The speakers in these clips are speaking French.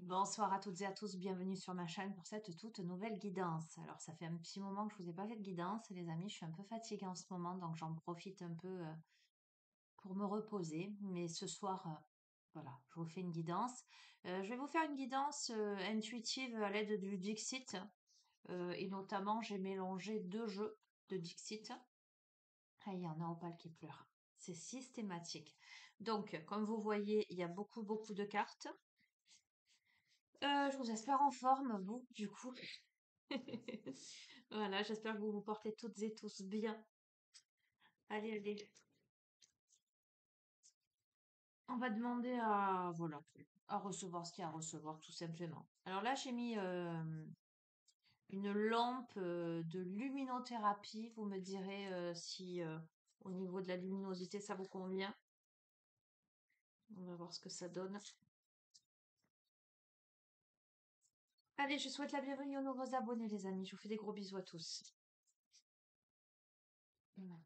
Bonsoir à toutes et à tous, bienvenue sur ma chaîne pour cette toute nouvelle guidance. Alors ça fait un petit moment que je vous ai pas fait de guidance, les amis, je suis un peu fatiguée en ce moment, donc j'en profite un peu pour me reposer. Mais ce soir, voilà, je vous fais une guidance. Je vais vous faire une guidance intuitive à l'aide du Dixit. Et notamment, j'ai mélangé deux jeux de Dixit. Ah, il y en a Opal qui pleure. C'est systématique. Donc, comme vous voyez, il y a beaucoup de cartes. Je vous espère en forme, vous, du coup. Voilà, j'espère que vous vous portez toutes et tous bien. Allez. On va demander à, voilà, à recevoir ce qu'il y a à recevoir, tout simplement. Alors là, j'ai mis une lampe de luminothérapie. Vous me direz si au niveau de la luminosité, ça vous convient. On va voir ce que ça donne. Allez, je souhaite la bienvenue aux nouveaux abonnés, les amis. Je vous fais des gros bisous à tous. Voilà.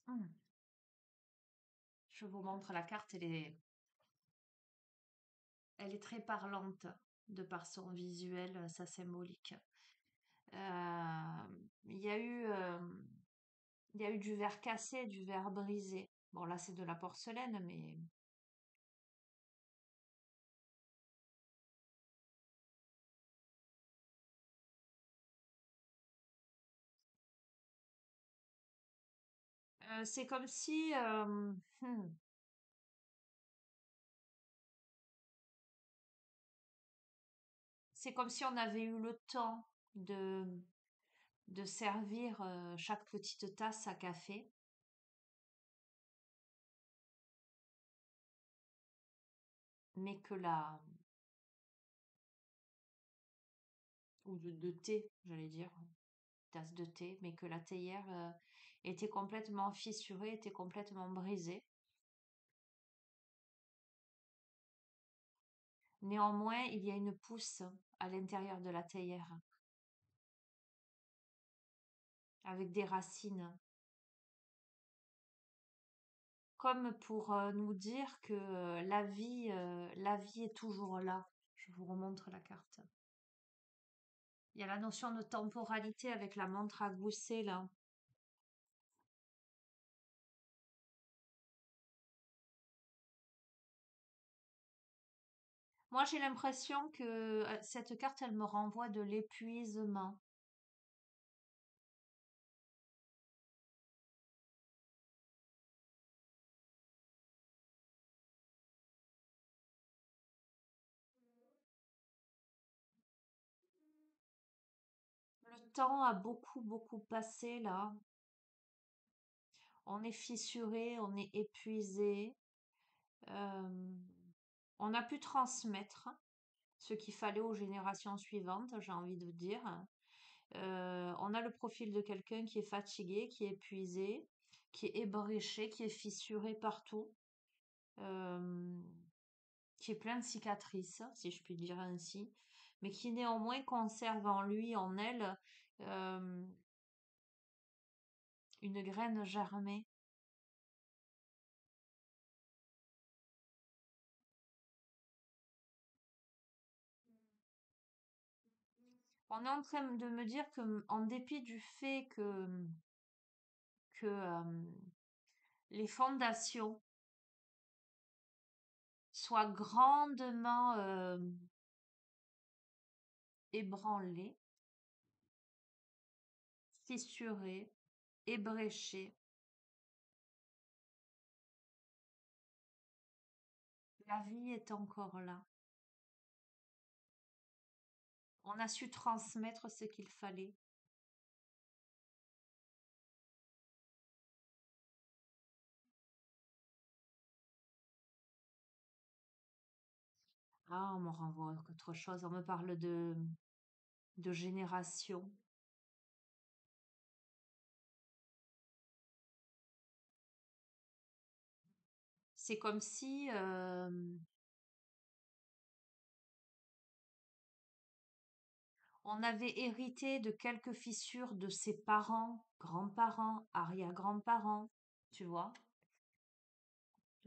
Hum. Je vous montre la carte, elle est très parlante de par son visuel, sa symbolique. Euh, Il y a eu, il y a eu du verre cassé, du verre brisé. Bon, là, c'est de la porcelaine, mais c'est comme si, c'est comme si on avait eu le temps de servir chaque petite tasse à café, mais que la, ou de thé, j'allais dire, tasse de thé, mais que la théière était complètement fissurée, était complètement brisée. Néanmoins, il y a une pousse à l'intérieur de la théière, avec des racines, comme pour nous dire que la vie est toujours là. Je vous remontre la carte. Il y a la notion de temporalité avec la montre à gousset là. Moi, j'ai l'impression que cette carte, elle me renvoie de l'épuisement. Le temps a beaucoup passé là. On est fissuré, on est épuisé. Euh, on a pu transmettre ce qu'il fallait aux générations suivantes, j'ai envie de dire. On a le profil de quelqu'un qui est fatigué, qui est épuisé, qui est ébréché, qui est fissuré partout, euh, qui est plein de cicatrices, si je puis dire ainsi, mais qui néanmoins conserve en lui, en elle, euh, une graine germée. On est en train de me dire que, en dépit du fait que les fondations soient grandement ébranlées, fissurées, ébréchées, la vie est encore là. On a su transmettre ce qu'il fallait. Ah, on me renvoie à autre chose. On me parle de génération. C'est comme si on avait hérité de quelques fissures de ses parents, grands-parents, arrière-grands-parents, tu vois.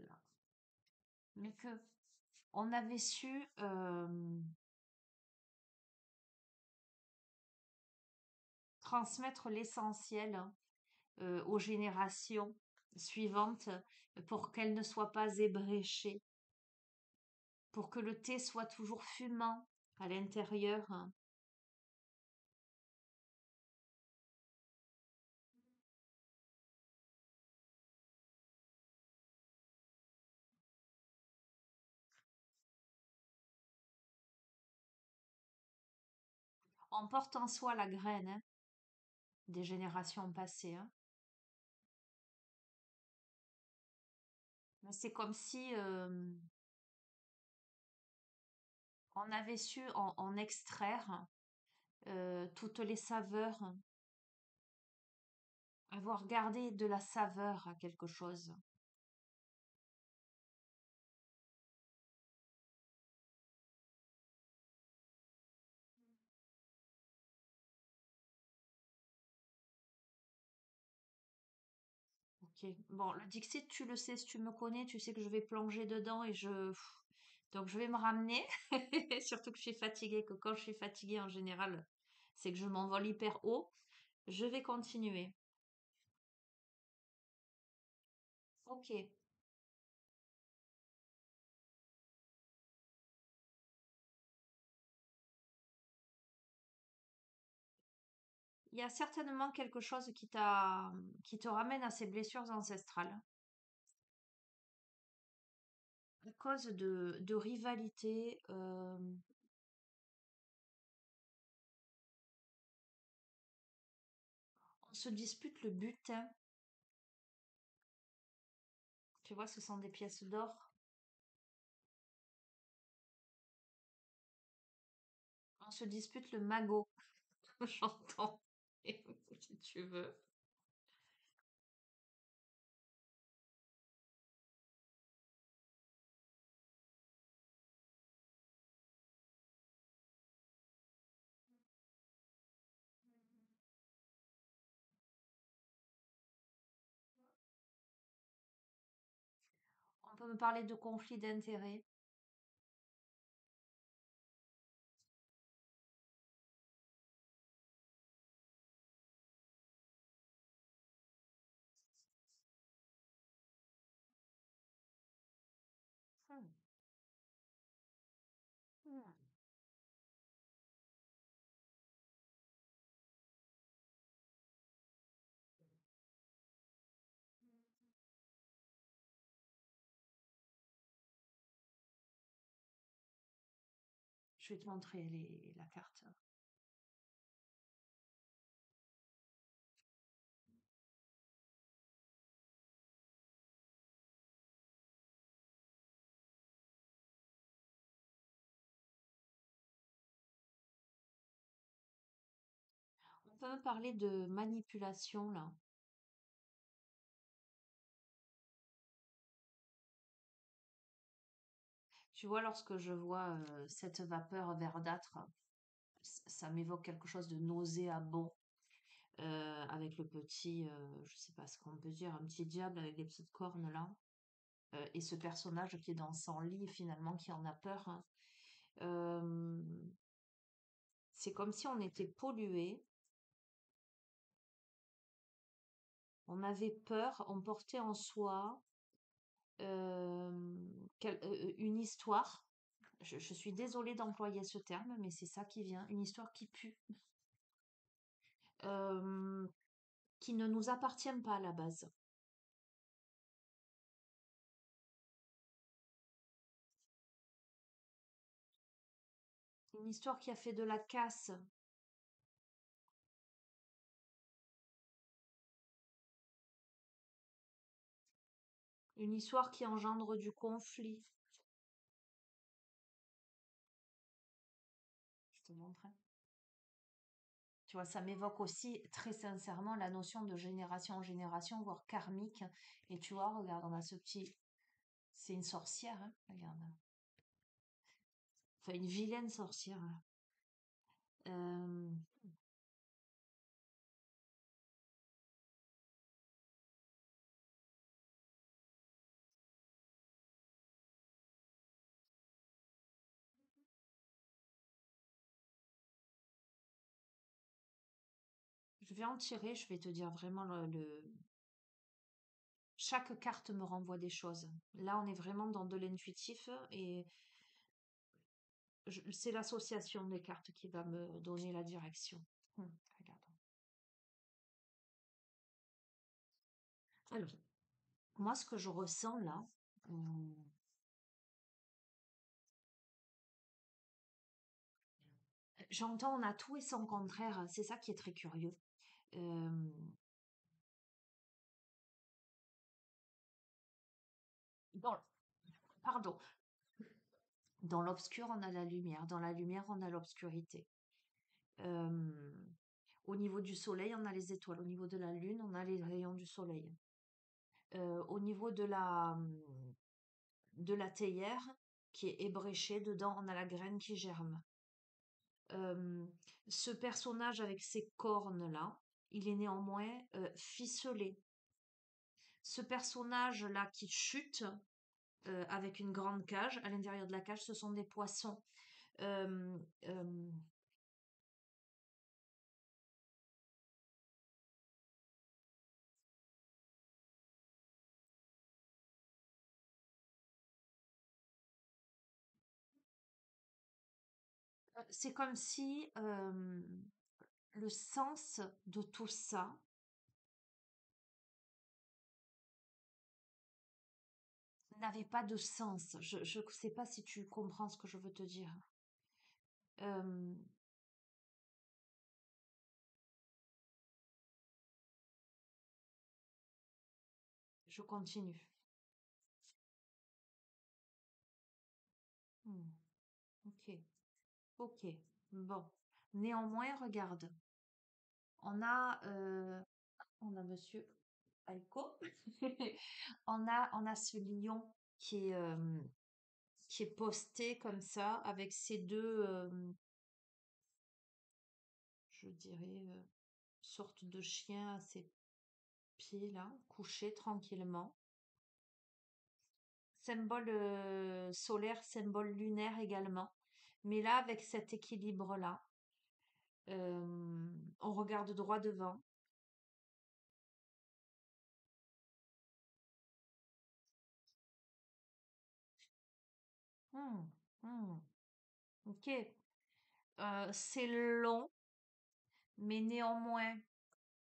là. Mais que on avait su transmettre l'essentiel, hein, aux générations suivantes pour qu'elles ne soient pas ébréchées, pour que le thé soit toujours fumant à l'intérieur, hein. On porte en soi la graine, hein, des générations passées, hein. Mais c'est comme si on avait su en extraire toutes les saveurs, avoir gardé de la saveur à quelque chose. Ok. Bon, le Dixit, tu le sais, si tu me connais, tu sais que je vais plonger dedans et donc je vais me ramener. Surtout que je suis fatiguée, que quand je suis fatiguée en général, c'est que je m'envole hyper haut. Je vais continuer. Ok. Il y a certainement quelque chose qui te ramène à ces blessures ancestrales à cause de rivalité. On se dispute le butin. Tu vois, ce sont des pièces d'or. On se dispute le magot. J'entends. Si tu veux. On peut me parler de conflit d'intérêts. Hmm, hmm. Je vais te montrer la carte. On peut me parler de manipulation, là. Tu vois, lorsque je vois cette vapeur verdâtre, ça m'évoque quelque chose de nauséabond, avec le petit, je sais pas ce qu'on peut dire, un petit diable avec des petites cornes là, et ce personnage qui est dans son lit finalement, qui en a peur, hein. Euh, c'est comme si on était pollué, on avait peur, on portait en soi une histoire. Je suis désolée d'employer ce terme, mais c'est ça qui vient, une histoire qui pue, euh, qui ne nous appartient pas à la base. Une histoire qui a fait de la casse, une histoire qui engendre du conflit. Je te montre, hein. Tu vois, ça m'évoque aussi très sincèrement la notion de génération en génération, voire karmique. Et tu vois, regarde, on a ce petit. C'est une sorcière, hein, regarde. Enfin, une vilaine sorcière, hein. Euh, vais en tirer, je vais te dire vraiment chaque carte me renvoie des choses. Là, on est vraiment dans de l'intuitif et c'est l'association des cartes qui va me donner la direction. Regarde. Alors, moi, ce que je ressens là, hum, j'entends on a tout et son contraire. C'est ça qui est très curieux. Euh, dans, pardon. Dans l'obscur, on a la lumière. Dans la lumière, on a l'obscurité. Euh, Au niveau du soleil, on a les étoiles. Au niveau de la lune, on a les rayons du soleil. Au niveau de la théière qui est ébréchée, dedans, on a la graine qui germe. Euh, Ce personnage avec ces cornes-là, il est néanmoins ficelé. Ce personnage-là qui chute avec une grande cage, à l'intérieur de la cage, ce sont des poissons. Euh, euh, c'est comme si le sens de tout ça n'avait pas de sens. Je ne sais pas si tu comprends ce que je veux te dire. Euh, je continue. Hmm, ok, ok. Bon. Néanmoins, regarde. On a Monsieur Aiko. On a ce lion qui est posté comme ça avec ses deux, je dirais, sortes de chiens à ses pieds là, couchés tranquillement. Symbole solaire, symbole lunaire également. Mais là, avec cet équilibre-là, on regarde droit devant. Hmm, hmm, ok. C'est long, mais néanmoins,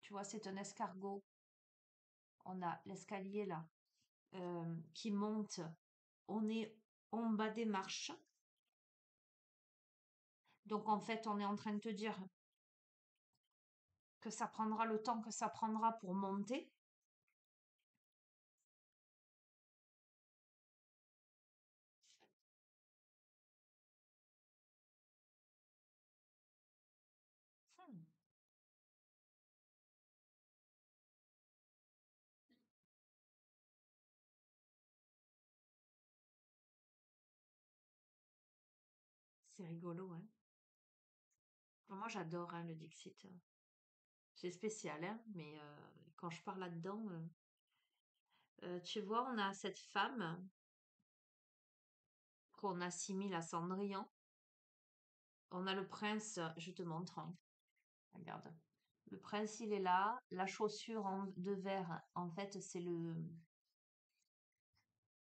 tu vois, c'est un escargot. On a l'escalier là qui monte. On est en bas des marches. Donc en fait, on est en train de te dire que ça prendra le temps que ça prendra pour monter. Hmm, c'est rigolo, hein. Moi, j'adore hein, le Dixit. C'est spécial, hein, mais quand je parle là-dedans, tu vois, on a cette femme qu'on assimile à Cendrillon. On a le prince, je te montre, hein, regarde. Le prince, il est là. La chaussure de verre, en fait, c'est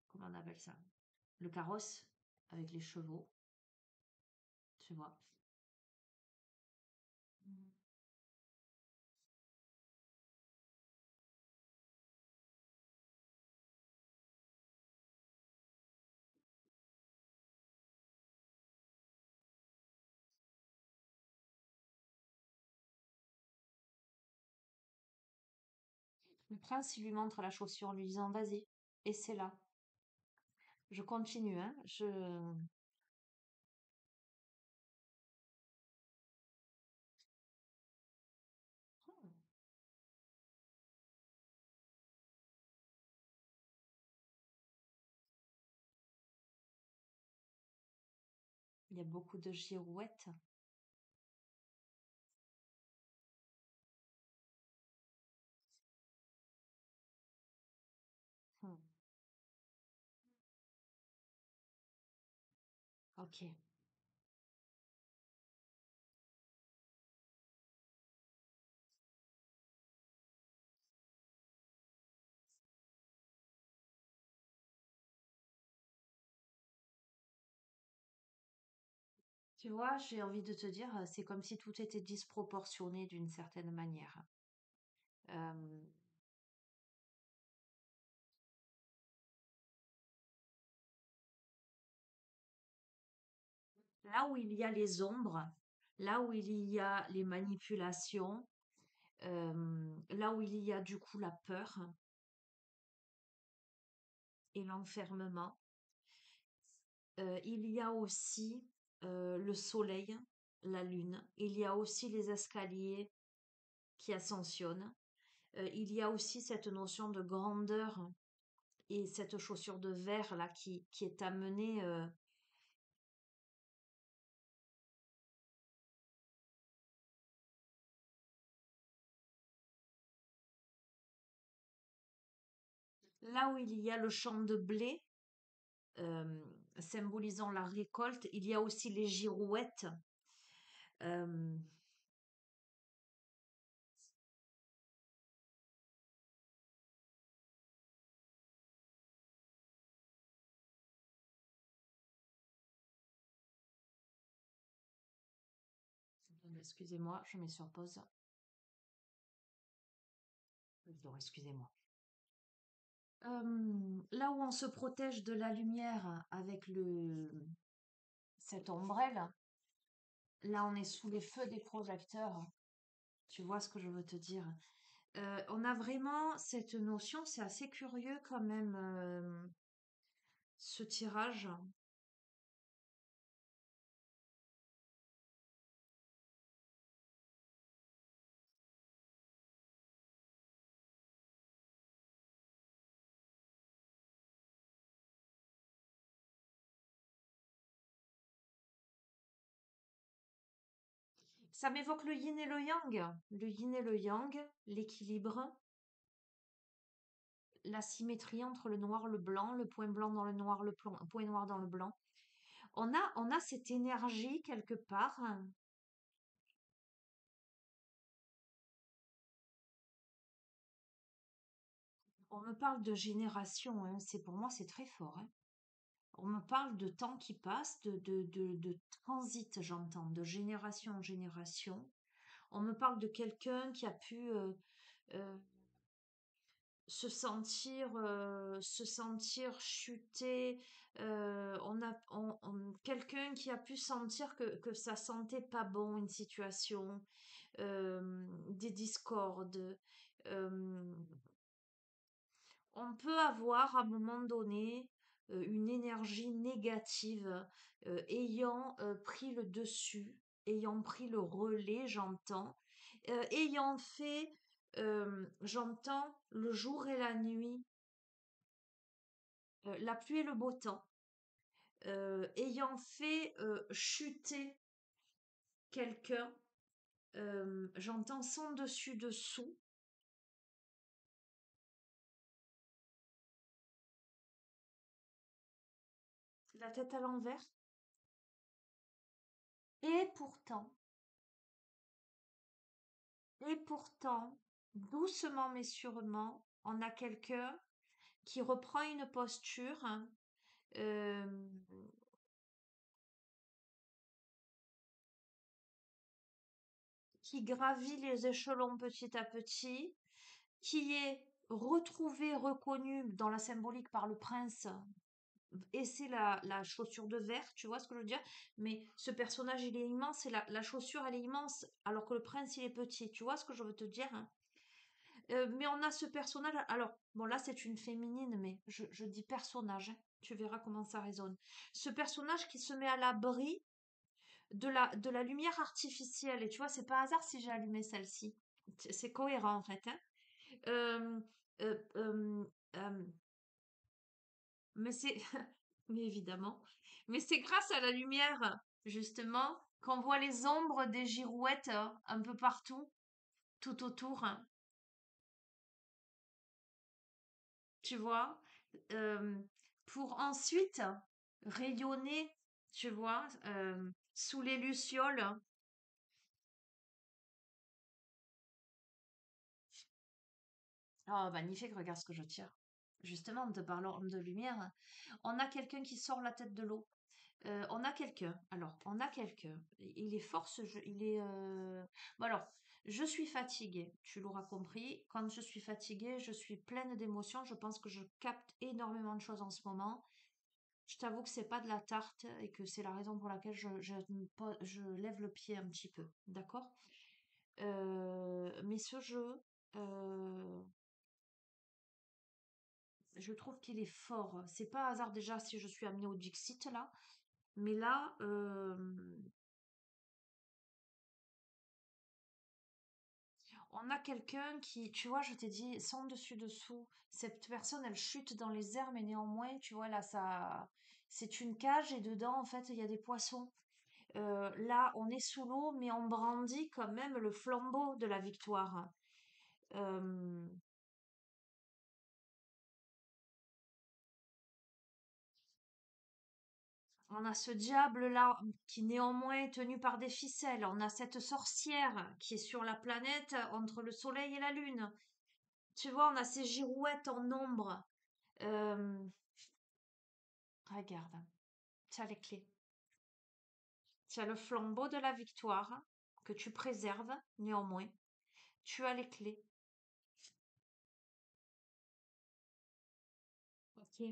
comment on appelle ça? Le carrosse avec les chevaux, tu vois. Mhm. Le prince, il lui montre la chaussure en lui disant, vas-y, et c'est là. Je continue, hein. Hmm. Il y a beaucoup de girouettes. Hmm. Ok. Tu vois, j'ai envie de te dire, c'est comme si tout était disproportionné d'une certaine manière. Euh, Là où il y a les ombres, là où il y a les manipulations, là où il y a du coup la peur et l'enfermement, il y a aussi le soleil, la lune, il y a aussi les escaliers qui ascensionnent, il y a aussi cette notion de grandeur et cette chaussure de verre là qui est amenée. Là où il y a le champ de blé, euh, symbolisant la récolte, il y a aussi les girouettes. euh, Excusez-moi, je mets sur pause. Pardon, excusez-moi. Là où on se protège de la lumière avec cette ombrelle, là on est sous les feux des projecteurs. Tu vois ce que je veux te dire? On a vraiment cette notion, c'est assez curieux quand même, ce tirage. Ça m'évoque le yin et le yang. Le yin et le yang, l'équilibre, la symétrie entre le noir, le blanc, le point blanc dans le noir, le point noir dans le blanc. On a cette énergie quelque part. On me parle de génération, hein, c'est pour moi c'est très fort, hein. On me parle de temps qui passe, de transit, j'entends, de génération en génération. On me parle de quelqu'un qui a pu euh, se sentir chuter. Quelqu'un qui a pu sentir que ça sentait pas bon une situation, des discordes. euh, on peut avoir à un moment donné une énergie négative ayant pris le dessus, ayant pris le relais, j'entends, ayant fait, j'entends, le jour et la nuit, la pluie et le beau temps, ayant fait chuter quelqu'un, j'entends sans dessus dessous, la tête à l'envers, et pourtant, et pourtant, doucement mais sûrement, on a quelqu'un qui reprend une posture, hein, euh, qui gravit les échelons petit à petit, qui est retrouvé, reconnu dans la symbolique par le prince, et c'est la chaussure de verre, tu vois ce que je veux dire? Mais ce personnage, il est immense, et la chaussure, elle est immense, alors que le prince, il est petit, tu vois ce que je veux te dire, hein? Mais on a ce personnage, alors, bon là c'est une féminine, mais je dis personnage, hein, tu verras comment ça résonne. Ce personnage qui se met à l'abri de la lumière artificielle, et tu vois, c'est pas hasard si j'ai allumé celle-ci. C'est cohérent en fait, hein. Euh, euh, euh, euh, mais c'est, mais évidemment, mais c'est grâce à la lumière, justement, qu'on voit les ombres des girouettes un peu partout, tout autour, hein, tu vois, euh, pour ensuite rayonner, tu vois, sous les lucioles. Oh, magnifique, regarde ce que je tire. Justement, en te parlant de lumière, on a quelqu'un qui sort la tête de l'eau. On a quelqu'un. Alors, on a quelqu'un. Il est fort ce jeu. Il est. Bon alors, je suis fatiguée. Tu l'auras compris. Quand je suis fatiguée, je suis pleine d'émotions. Je pense que je capte énormément de choses en ce moment. Je t'avoue que c'est pas de la tarte et que c'est la raison pour laquelle je lève le pied un petit peu. D'accord? Mais ce jeu, euh, je trouve qu'il est fort. C'est pas hasard déjà si je suis amenée au Dixit là. Mais là, on a quelqu'un qui, tu vois, je t'ai dit, sans dessus-dessous. Cette personne, elle chute dans les airs, mais néanmoins, tu vois, là, ça, c'est une cage et dedans, en fait, il y a des poissons. Là, on est sous l'eau, mais on brandit quand même le flambeau de la victoire. Euh, on a ce diable-là qui néanmoins est tenu par des ficelles. On a cette sorcière qui est sur la planète entre le soleil et la lune. Tu vois, on a ces girouettes en ombre. Euh, regarde, tu as les clés. Tu as le flambeau de la victoire que tu préserves néanmoins. Tu as les clés. Ok.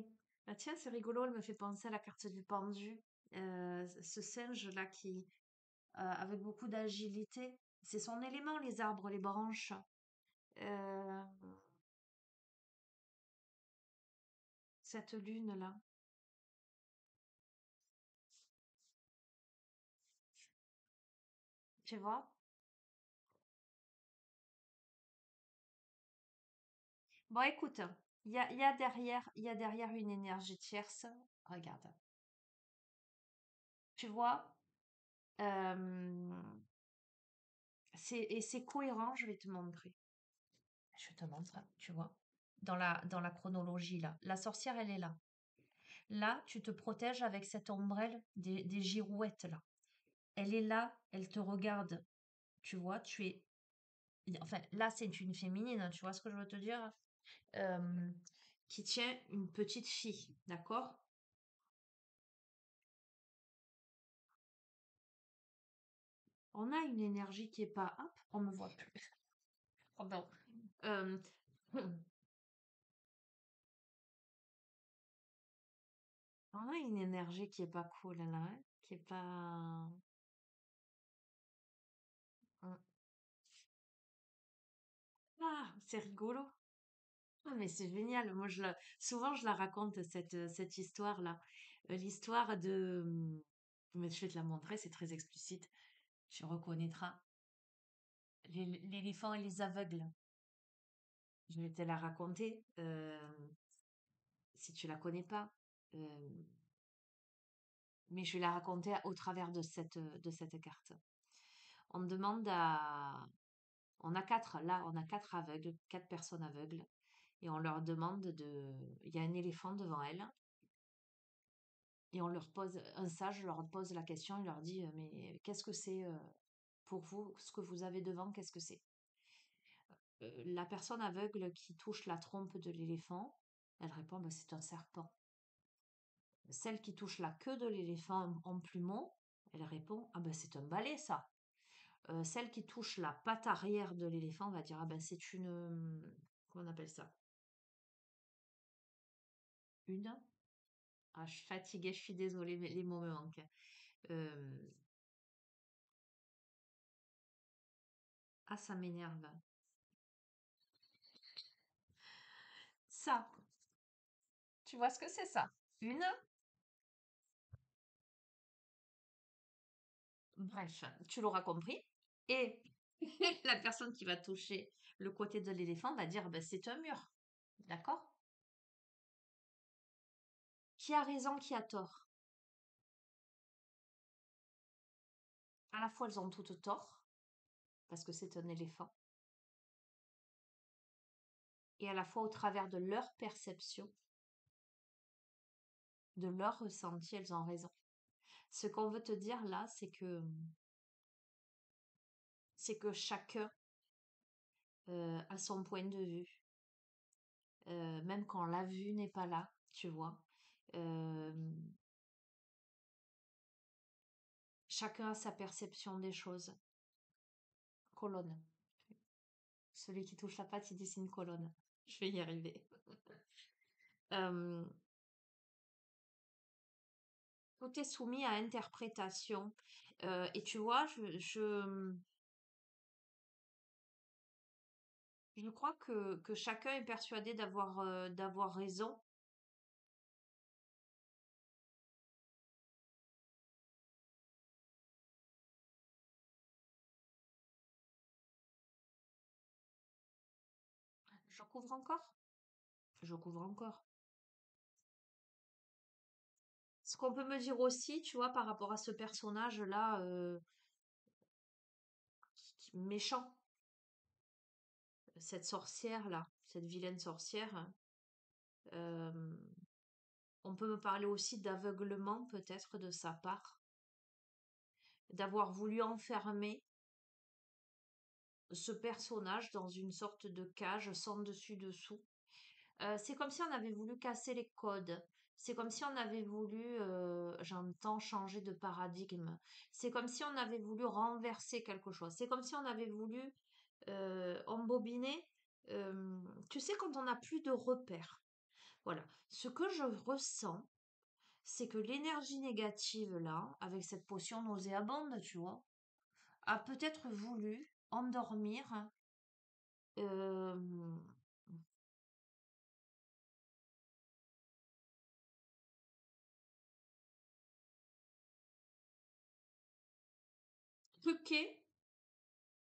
Ah tiens, c'est rigolo, elle me fait penser à la carte du pendu. Ce singe-là qui, avec beaucoup d'agilité, c'est son élément, les arbres, les branches. Euh, cette lune-là, tu vois? Bon, écoute, il y a derrière une énergie tierce. Regarde, tu vois? Euh, et c'est cohérent, je vais te montrer. Je te montre, tu vois? Dans la chronologie, là. La sorcière, elle est là. Là, tu te protèges avec cette ombrelle des girouettes, là. Elle est là, elle te regarde. Tu vois, tu es. Enfin, là, c'est une féminine, hein, tu vois ce que je veux te dire? Euh, qui tient une petite fille, d'accord? On a une énergie qui est pas. Hop, on me voit plus. Pardon. Euh, on a une énergie qui est pas cool, là, hein, qui est pas. Ah, c'est rigolo. Ah, mais c'est génial. Souvent, je la raconte, cette histoire-là. L'histoire de. Mais je vais te la montrer, c'est très explicite. Tu reconnaîtras. L'éléphant et les aveugles. Je vais te la raconter, si tu la connais pas. Euh, mais je vais la raconter au travers de cette carte. On demande à. On a quatre, là, on a quatre aveugles, quatre personnes aveugles. Et on leur demande de. Il y a un éléphant devant elles. Et on leur pose, un sage leur pose la question, il leur dit, mais qu'est-ce que c'est pour vous, ce que vous avez devant, qu'est-ce que c'est? La personne aveugle qui touche la trompe de l'éléphant, elle répond, bah, c'est un serpent. Celle qui touche la queue de l'éléphant en plumeau, elle répond, ah ben c'est un balai ça. Celle qui touche la patte arrière de l'éléphant va dire, ah ben c'est une, comment on appelle ça? Une? Ah, je suis fatiguée, je suis désolée, mais les mots me manquent. Euh, ah, ça m'énerve. Ça, tu vois ce que c'est ça? Une? Bref, tu l'auras compris. Et la personne qui va toucher le côté de l'éléphant va dire, ben, c'est un mur. D'accord? Qui a raison, qui a tort? À la fois, elles ont toutes tort, parce que c'est un éléphant, et à la fois, au travers de leur perception, de leur ressenti, elles ont raison. Ce qu'on veut te dire là, c'est que chacun a son point de vue, même quand la vue n'est pas là, tu vois. Euh, Chacun a sa perception des choses. Colonne. Celui qui touche la pâte, il dit c'est une colonne. Je vais y arriver. Euh, Tout est soumis à interprétation. Et tu vois, je crois que chacun est persuadé d'avoir raison. Je couvre encore? Je couvre encore. Ce qu'on peut me dire aussi, tu vois, par rapport à ce personnage-là, méchant, cette sorcière-là, cette vilaine sorcière, euh, on peut me parler aussi d'aveuglement peut-être de sa part, d'avoir voulu enfermer ce personnage dans une sorte de cage sans dessus-dessous. C'est comme si on avait voulu casser les codes. C'est comme si on avait voulu, j'entends, changer de paradigme. C'est comme si on avait voulu renverser quelque chose. C'est comme si on avait voulu embobiner. Tu sais, quand on n'a plus de repères. Voilà. Ce que je ressens, c'est que l'énergie négative, là, avec cette potion nauséabonde, tu vois, a peut-être voulu endormir euh, truquer,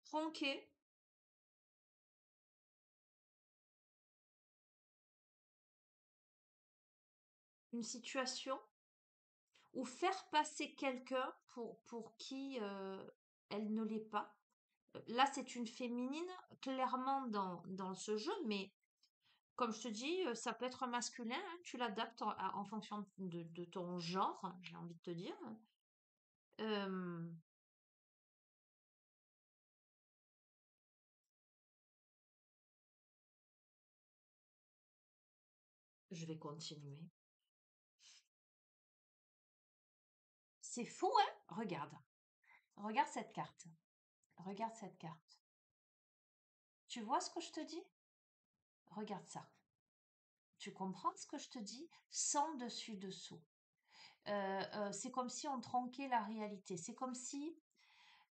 tronquer une situation ou faire passer quelqu'un pour qui elle ne l'est pas. Là, c'est une féminine, clairement dans ce jeu, mais comme je te dis, ça peut être un masculin, hein, tu l'adaptes en fonction de ton genre, j'ai envie de te dire. Euh, je vais continuer. C'est fou, hein? Regarde. Regarde cette carte. Regarde cette carte. Tu vois ce que je te dis? Regarde ça. Tu comprends ce que je te dis? Sans dessus-dessous. C'est comme si on tronquait la réalité. C'est comme si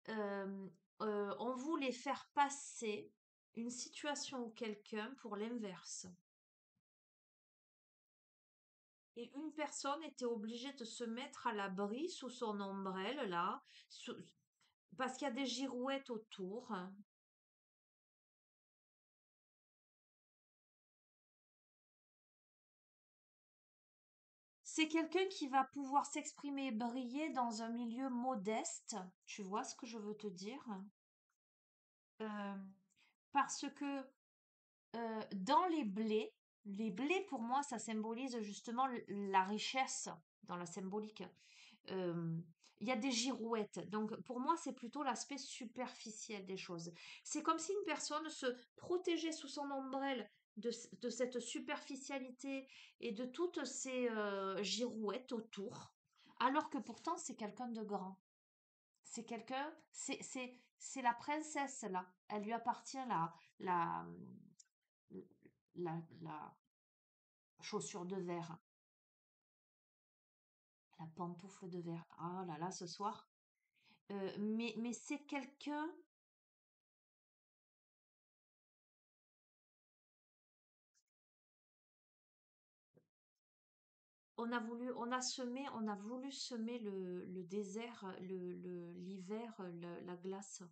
euh, on voulait faire passer une situation ou quelqu'un pour l'inverse. Et une personne était obligée de se mettre à l'abri sous son ombrelle, là, parce qu'il y a des girouettes autour. C'est quelqu'un qui va pouvoir s'exprimer et briller dans un milieu modeste. Tu vois ce que je veux te dire? Euh, Parce que dans les blés pour moi, ça symbolise justement la richesse dans la symbolique. Euh, Il y a des girouettes. Donc pour moi, c'est plutôt l'aspect superficiel des choses. C'est comme si une personne se protégeait sous son ombrelle de cette superficialité et de toutes ces girouettes autour, alors que pourtant c'est quelqu'un de grand. C'est quelqu'un, c'est la princesse là. Elle lui appartient la, la chaussure de verre, la pantoufle de verre. Ah là là, ce soir. Mais c'est quelqu'un, on a voulu semer le désert, l'hiver, la glace.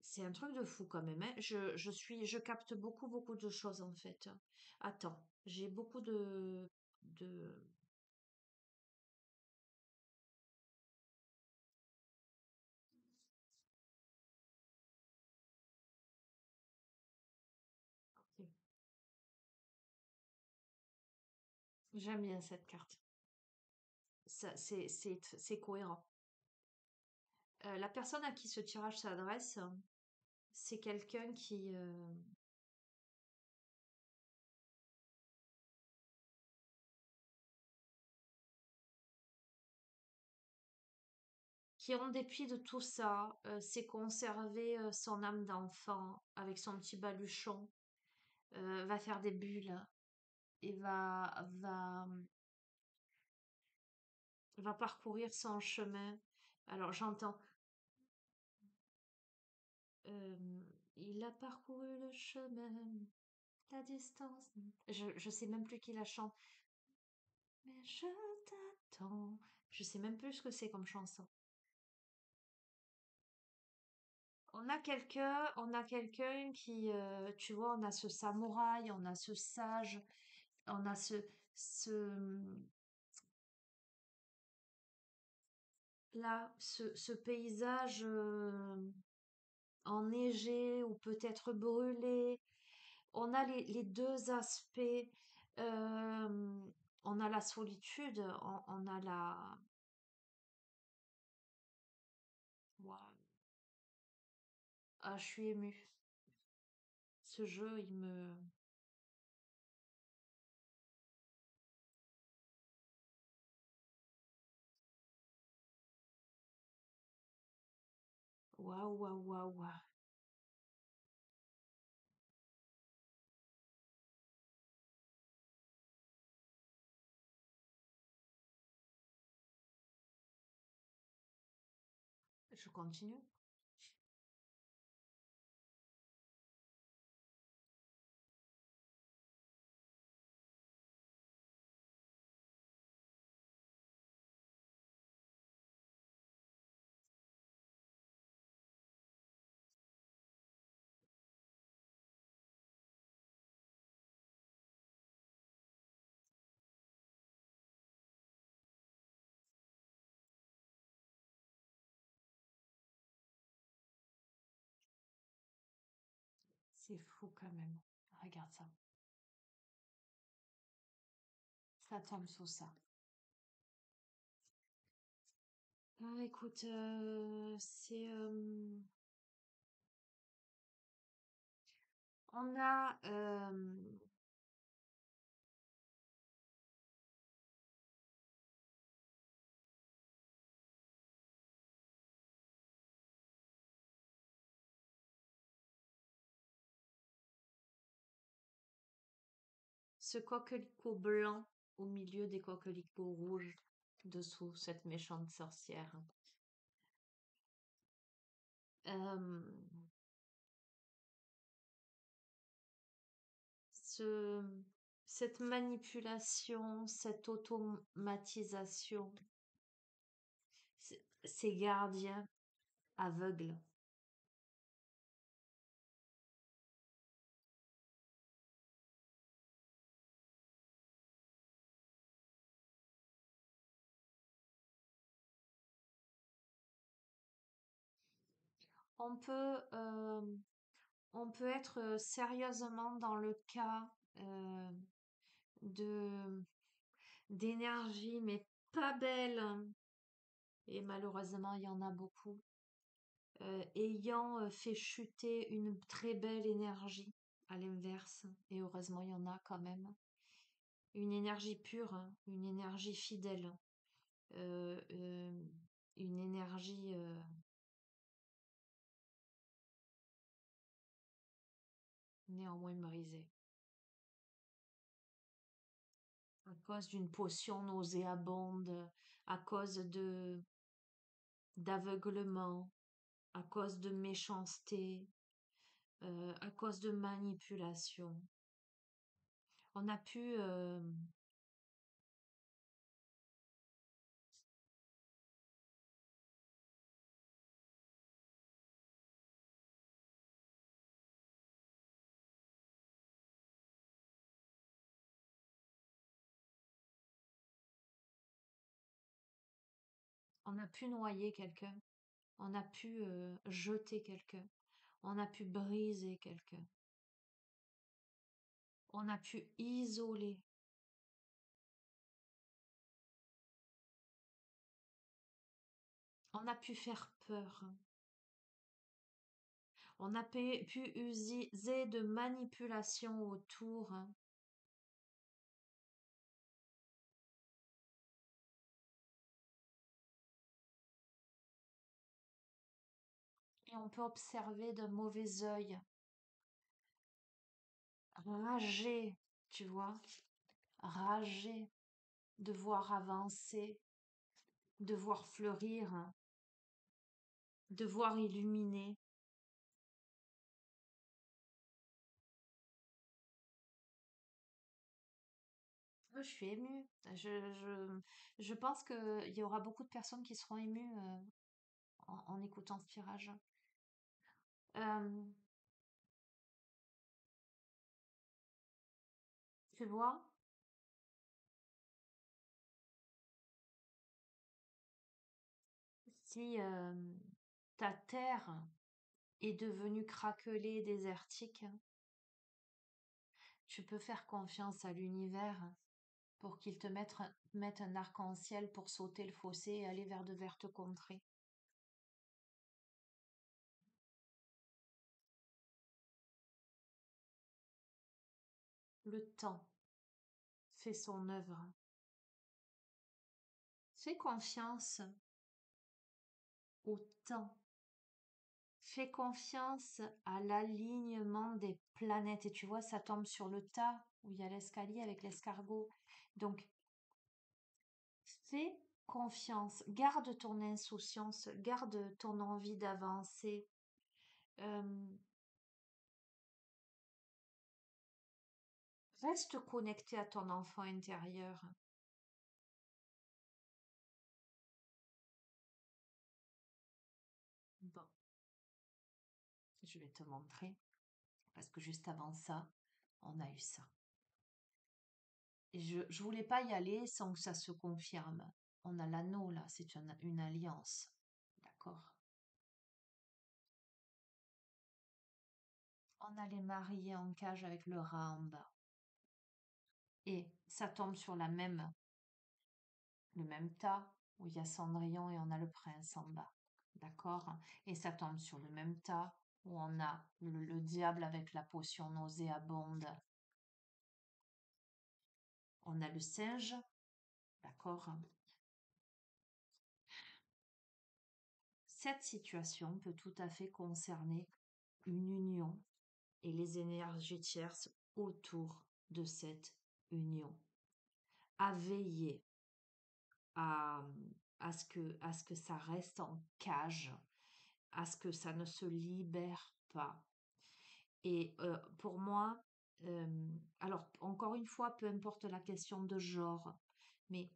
C'est un truc de fou quand même, hein. Je capte beaucoup, beaucoup de choses en fait. Attends, j'ai beaucoup de, ok. J'aime bien cette carte. Ça, c'est cohérent. La personne à qui ce tirage s'adresse, c'est quelqu'un qui, qui, en dépit de tout ça, sait conserver son âme d'enfant avec son petit baluchon, va faire des bulles et va parcourir son chemin. Alors j'entends, euh, il a parcouru le chemin, la distance. Je sais même plus qui la chante. Mais je t'attends. Je sais même plus ce que c'est comme chanson. On a quelqu'un qui, tu vois, on a ce samouraï, on a ce sage, on a ce, ce paysage enneigé ou peut-être brûlé. On a les deux aspects. euh, on a la solitude, on a la. Waouh, ah, je suis émue. Ce jeu, il me. Waouh, waouh, waouh, waouh. Je continue. C'est fou quand même. Regarde ça. Ça tombe sous ça. Ah, écoute, on a ce coquelicot blanc au milieu des coquelicots rouges dessous cette méchante sorcière. Euh, ce, cette manipulation, cette automatisation, ces gardiens aveugles. On peut, on peut être sérieusement dans le cas de d'énergie, mais pas belle, hein. Et malheureusement, il y en a beaucoup, ayant fait chuter une très belle énergie à l'inverse. Et heureusement, il y en a quand même. Une énergie pure, hein, une énergie fidèle, euh, euh, une énergie néanmoins brisée. À cause d'une potion nauséabonde, à cause d'aveuglement, à cause de méchanceté, à cause de manipulation. On a pu, on a pu noyer quelqu'un, on a pu jeter quelqu'un, on a pu briser quelqu'un, on a pu isoler, on a pu faire peur, on a pu user de manipulation autour, on peut observer d'un mauvais œil, rager, tu vois, rager, de voir avancer, de voir fleurir, de voir illuminer. Je suis émue. Je pense qu'il y aura beaucoup de personnes qui seront émues en écoutant ce tirage. Euh, Tu vois, si ta terre est devenue craquelée, désertique, tu peux faire confiance à l'univers pour qu'il te mette un arc-en-ciel pour sauter le fossé et aller vers de vertes contrées. Le temps fait son œuvre. Fais confiance au temps. Fais confiance à l'alignement des planètes. Et tu vois, ça tombe sur le tas où il y a l'escalier avec l'escargot. Donc, fais confiance. Garde ton insouciance. Garde ton envie d'avancer. Euh, Reste connecté à ton enfant intérieur. Bon, je vais te montrer. Parce que juste avant ça, on a eu ça. Et je voulais pas y aller sans que ça se confirme. On a l'anneau là, c'est une alliance. D'accord? On a les mariés en cage avec le rat en bas. Et ça tombe sur le même tas où il y a Cendrillon et on a le prince en bas. D'accord? Et ça tombe sur le même tas où on a le diable avec la potion nauséabonde. On a le singe. D'accord? Cette situation peut tout à fait concerner une union et les énergies tierces autour de cette union. À veiller à, à ce que ça reste en cage, à ce que ça ne se libère pas. Et pour moi, alors encore une fois, peu importe la question de genre, mais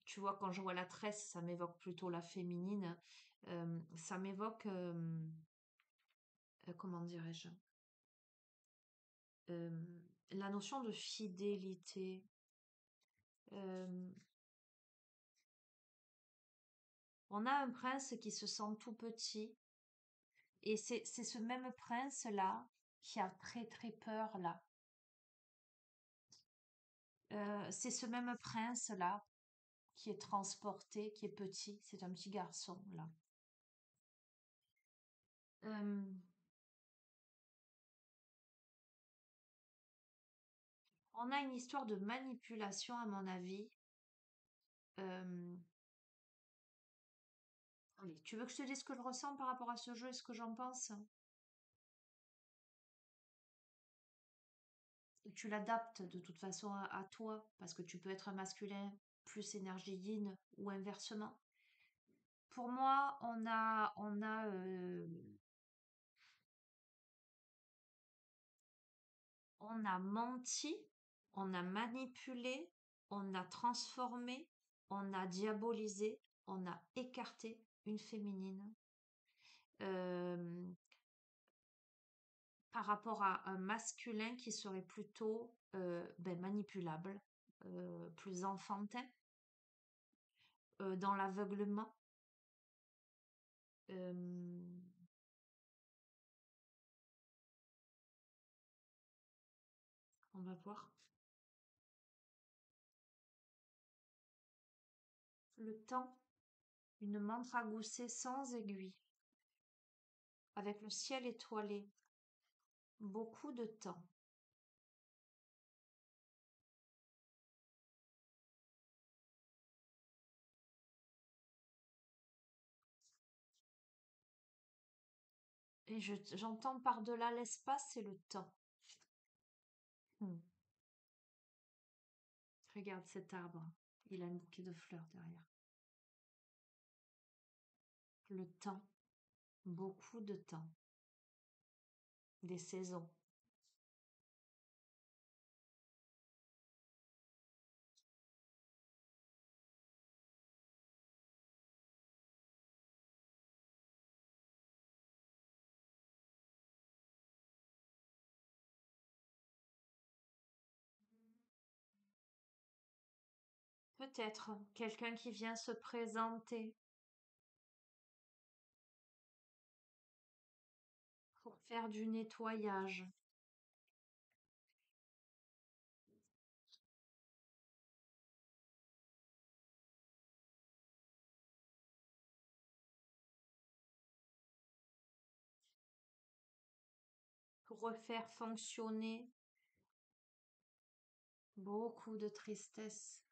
tu vois, quand je vois la tresse, ça m'évoque plutôt la féminine. Ça m'évoque, comment dirais-je, euh, la notion de fidélité. Euh, on a un prince qui se sent tout petit, et c'est ce même prince-là qui a très très peur là. C'est ce même prince-là qui est transporté, qui est petit, c'est un petit garçon là. Euh, on a une histoire de manipulation à mon avis. Euh, allez, tu veux que je te dise ce que je ressens par rapport à ce jeu et ce que j'en pense? Et tu l'adaptes de toute façon à toi, parce que tu peux être un masculin plus énergie yin ou inversement. Pour moi, on a menti, on a manipulé, on a transformé, on a diabolisé, on a écarté une féminine euh, par rapport à un masculin qui serait plutôt manipulable, plus enfantin, dans l'aveuglement. Euh, on va voir. Le temps, une montre à gousset sans aiguille, avec le ciel étoilé, beaucoup de temps. Et j'entends par-delà l'espace et le temps. Hmm. Regarde cet arbre. Il a un bouquet de fleurs derrière. Le temps. Beaucoup de temps. Des saisons. Peut-être quelqu'un qui vient se présenter pour faire du nettoyage, pour refaire fonctionner beaucoup de tristesse.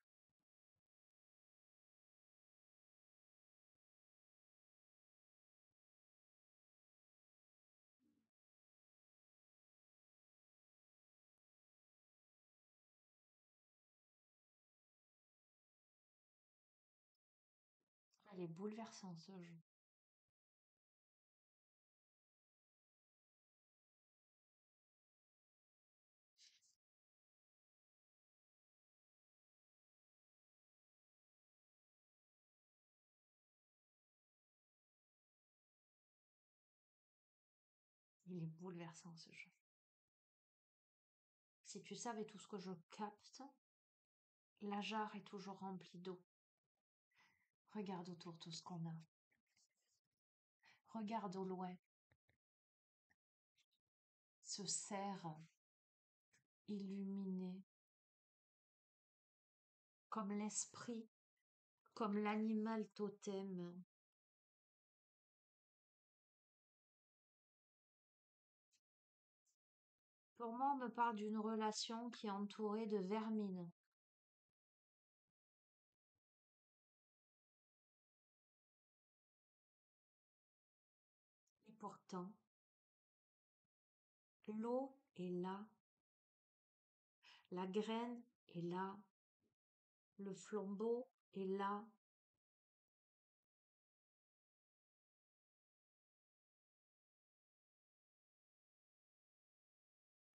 Elle est bouleversant ce jeu. Il est bouleversant ce jeu. Si tu savais tout ce que je capte, la jarre est toujours remplie d'eau. Regarde autour tout ce qu'on a. Regarde au loin ce cerf illuminé comme l'esprit, comme l'animal totem. Pour moi, on me parle d'une relation qui est entourée de vermine. Et pourtant, l'eau est là, la graine est là, le flambeau est là.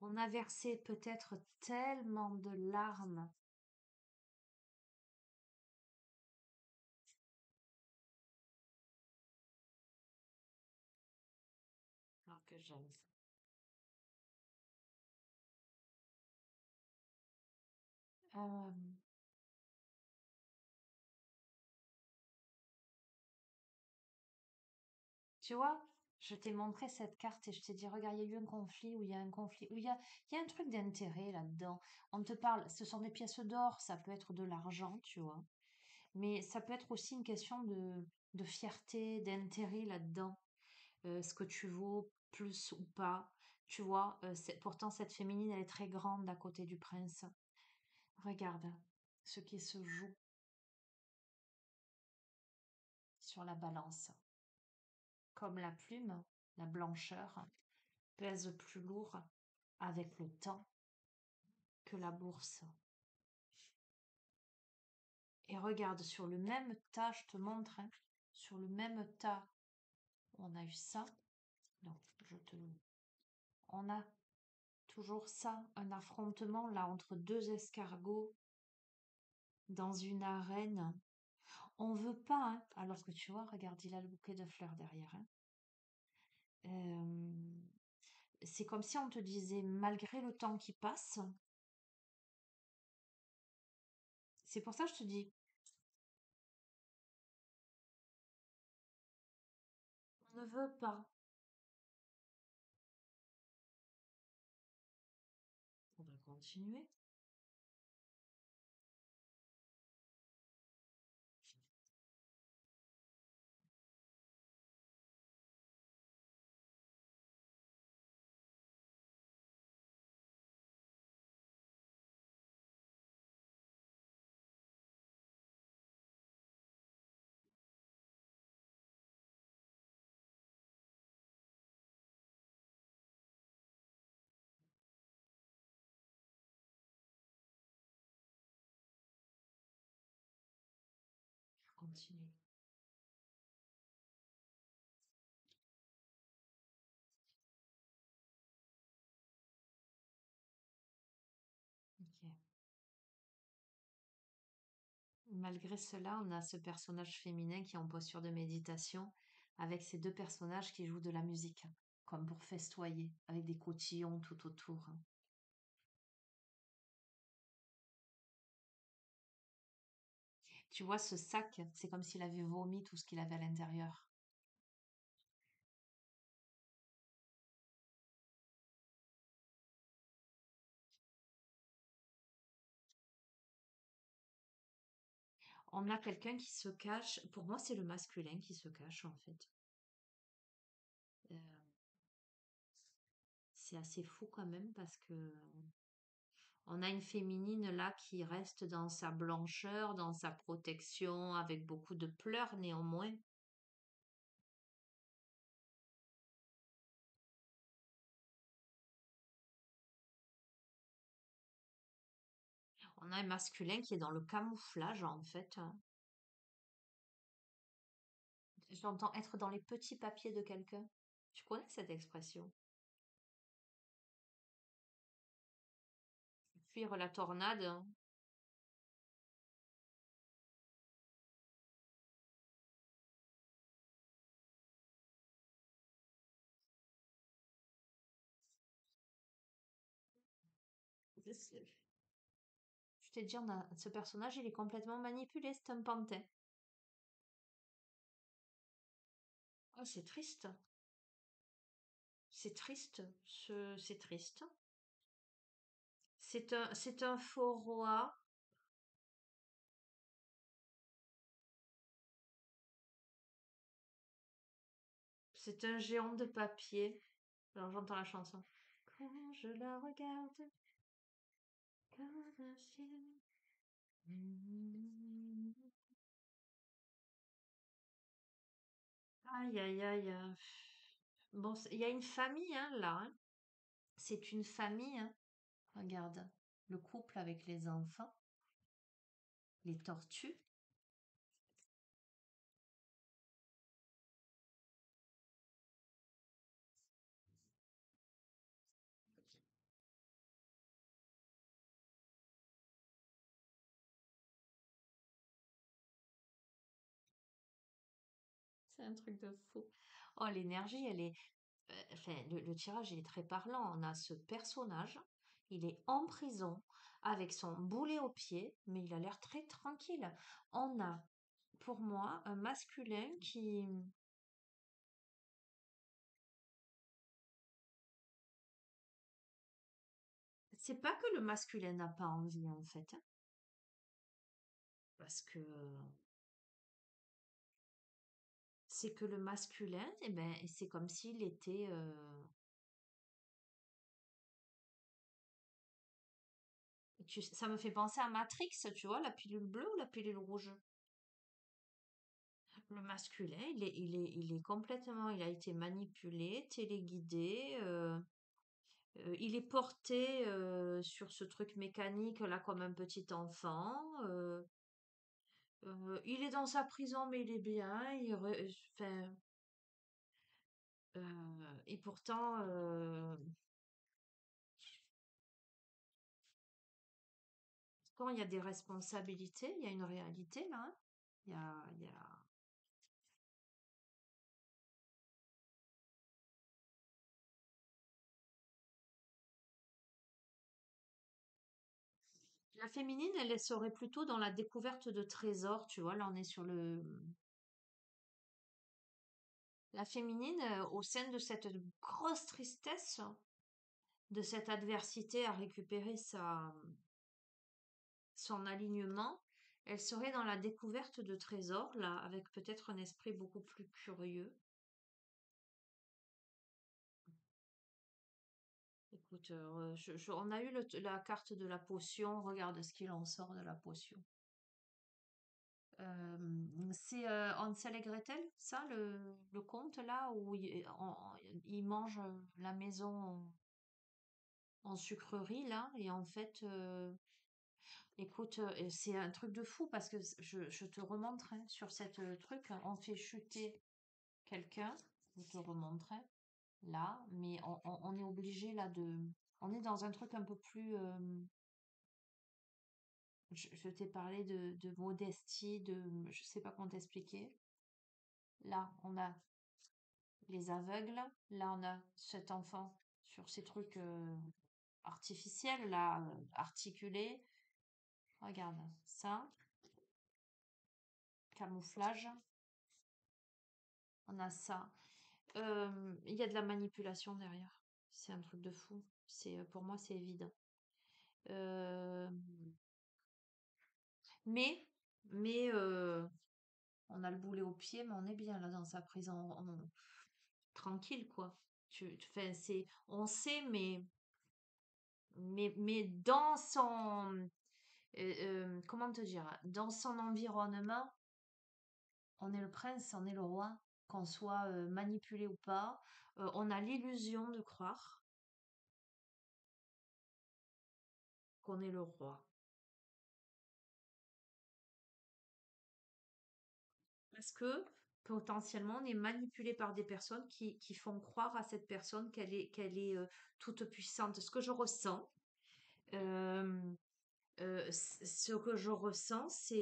On a versé peut-être tellement de larmes. Alors que j'aime ça. Euh, Tu vois, je t'ai montré cette carte et je t'ai dit, regarde, il y a eu un conflit, où il y a un conflit, où il y a un truc d'intérêt là-dedans. On te parle, ce sont des pièces d'or, ça peut être de l'argent, tu vois. Mais ça peut être aussi une question de fierté, d'intérêt là-dedans. Ce que tu vaux plus ou pas. Tu vois, pourtant cette féminine, elle est très grande à côté du prince. Regarde ce qui se joue sur la balance. Comme la plume, la blancheur pèse plus lourd avec le temps que la bourse. Et regarde, sur le même tas, je te montre, hein, sur le même tas, on a eu ça. Non, on a toujours ça, un affrontement là entre deux escargots dans une arène. On veut pas, hein, alors que tu vois, regarde, il a le bouquet de fleurs derrière, hein. Euh, c'est comme si on te disait, malgré le temps qui passe, c'est pour ça que je te dis, on ne veut pas. On va continuer. continue. Ok. Malgré cela, on a ce personnage féminin qui est en posture de méditation avec ces deux personnages qui jouent de la musique, comme pour festoyer, avec des cotillons tout autour. Tu vois, ce sac, c'est comme s'il avait vomi tout ce qu'il avait à l'intérieur. On a quelqu'un qui se cache. Pour moi, c'est le masculin qui se cache, en fait. Euh, c'est assez fou quand même parce que on a une féminine là qui reste dans sa blancheur, dans sa protection, avec beaucoup de pleurs néanmoins. On a un masculin qui est dans le camouflage, en fait, hein. J'entends être dans les petits papiers de quelqu'un. Tu connais cette expression? Fuir la tornade, hein. Je t'ai dit, ce personnage, il est complètement manipulé, c'est un pantin. Oh, c'est triste. C'est triste. C'est triste. C'est un faux roi. C'est un géant de papier. Alors, j'entends la chanson. Quand je la regarde, comme un film. Aïe, aïe, aïe. Bon, il y a une famille, hein, là, hein. C'est une famille, hein. Regarde. Le couple avec les enfants, les tortues. C'est un truc de fou. Oh, l'énergie, elle est. Enfin, le tirage, il est très parlant. On a ce personnage, il est en prison avec son boulet au pied, mais il a l'air très tranquille. On a, pour moi, un masculin qui. C'est pas que le masculin n'a pas envie, en fait, hein, parce que c'est que le masculin, eh ben, c'est comme s'il était. Ça me fait penser à Matrix, tu vois, la pilule bleue ou la pilule rouge. Le masculin, il est complètement, il a été manipulé, téléguidé, il est porté sur ce truc mécanique là comme un petit enfant. Il est dans sa prison, mais il est bien. Enfin, et pourtant, quand il y a des responsabilités, il y a une réalité là, hein. Il y a... La féminine, elle serait plutôt dans la découverte de trésors, tu vois. Là, on est sur le... La féminine, au sein de cette grosse tristesse, de cette adversité à récupérer son alignement, elle serait dans la découverte de trésors, là, avec peut-être un esprit beaucoup plus curieux. Écoute, on a eu la carte de la potion, regarde ce qu'il en sort de la potion. C'est Hansel et Gretel, ça, le conte là, où ils mangent la maison en sucrerie là, et en fait, Écoute, c'est un truc de fou parce que je te remontre hein, sur cette truc, on fait chuter quelqu'un, je te remontrerai là, mais on est obligé là de. On est dans un truc un peu plus. Je t'ai parlé de modestie, je sais pas comment t'expliquer. Là, on a les aveugles, là, on a cet enfant sur ces trucs artificiels, là, articulés. Regarde, ça, camouflage, on a ça. Il y a de la manipulation derrière. C'est un truc de fou. Pour moi, c'est évident. Euh, mais, mais, on a le boulet au pied, mais on est bien là dans sa prison, tranquille quoi. Enfin, on sait, mais dans son, comment te dire, dans son environnement, on est le prince, on est le roi, qu'on soit manipulé ou pas, on a l'illusion de croire qu'on est le roi. Parce que potentiellement, on est manipulé par des personnes qui font croire à cette personne qu'elle est toute puissante. Ce que je ressens, euh, ce que je ressens,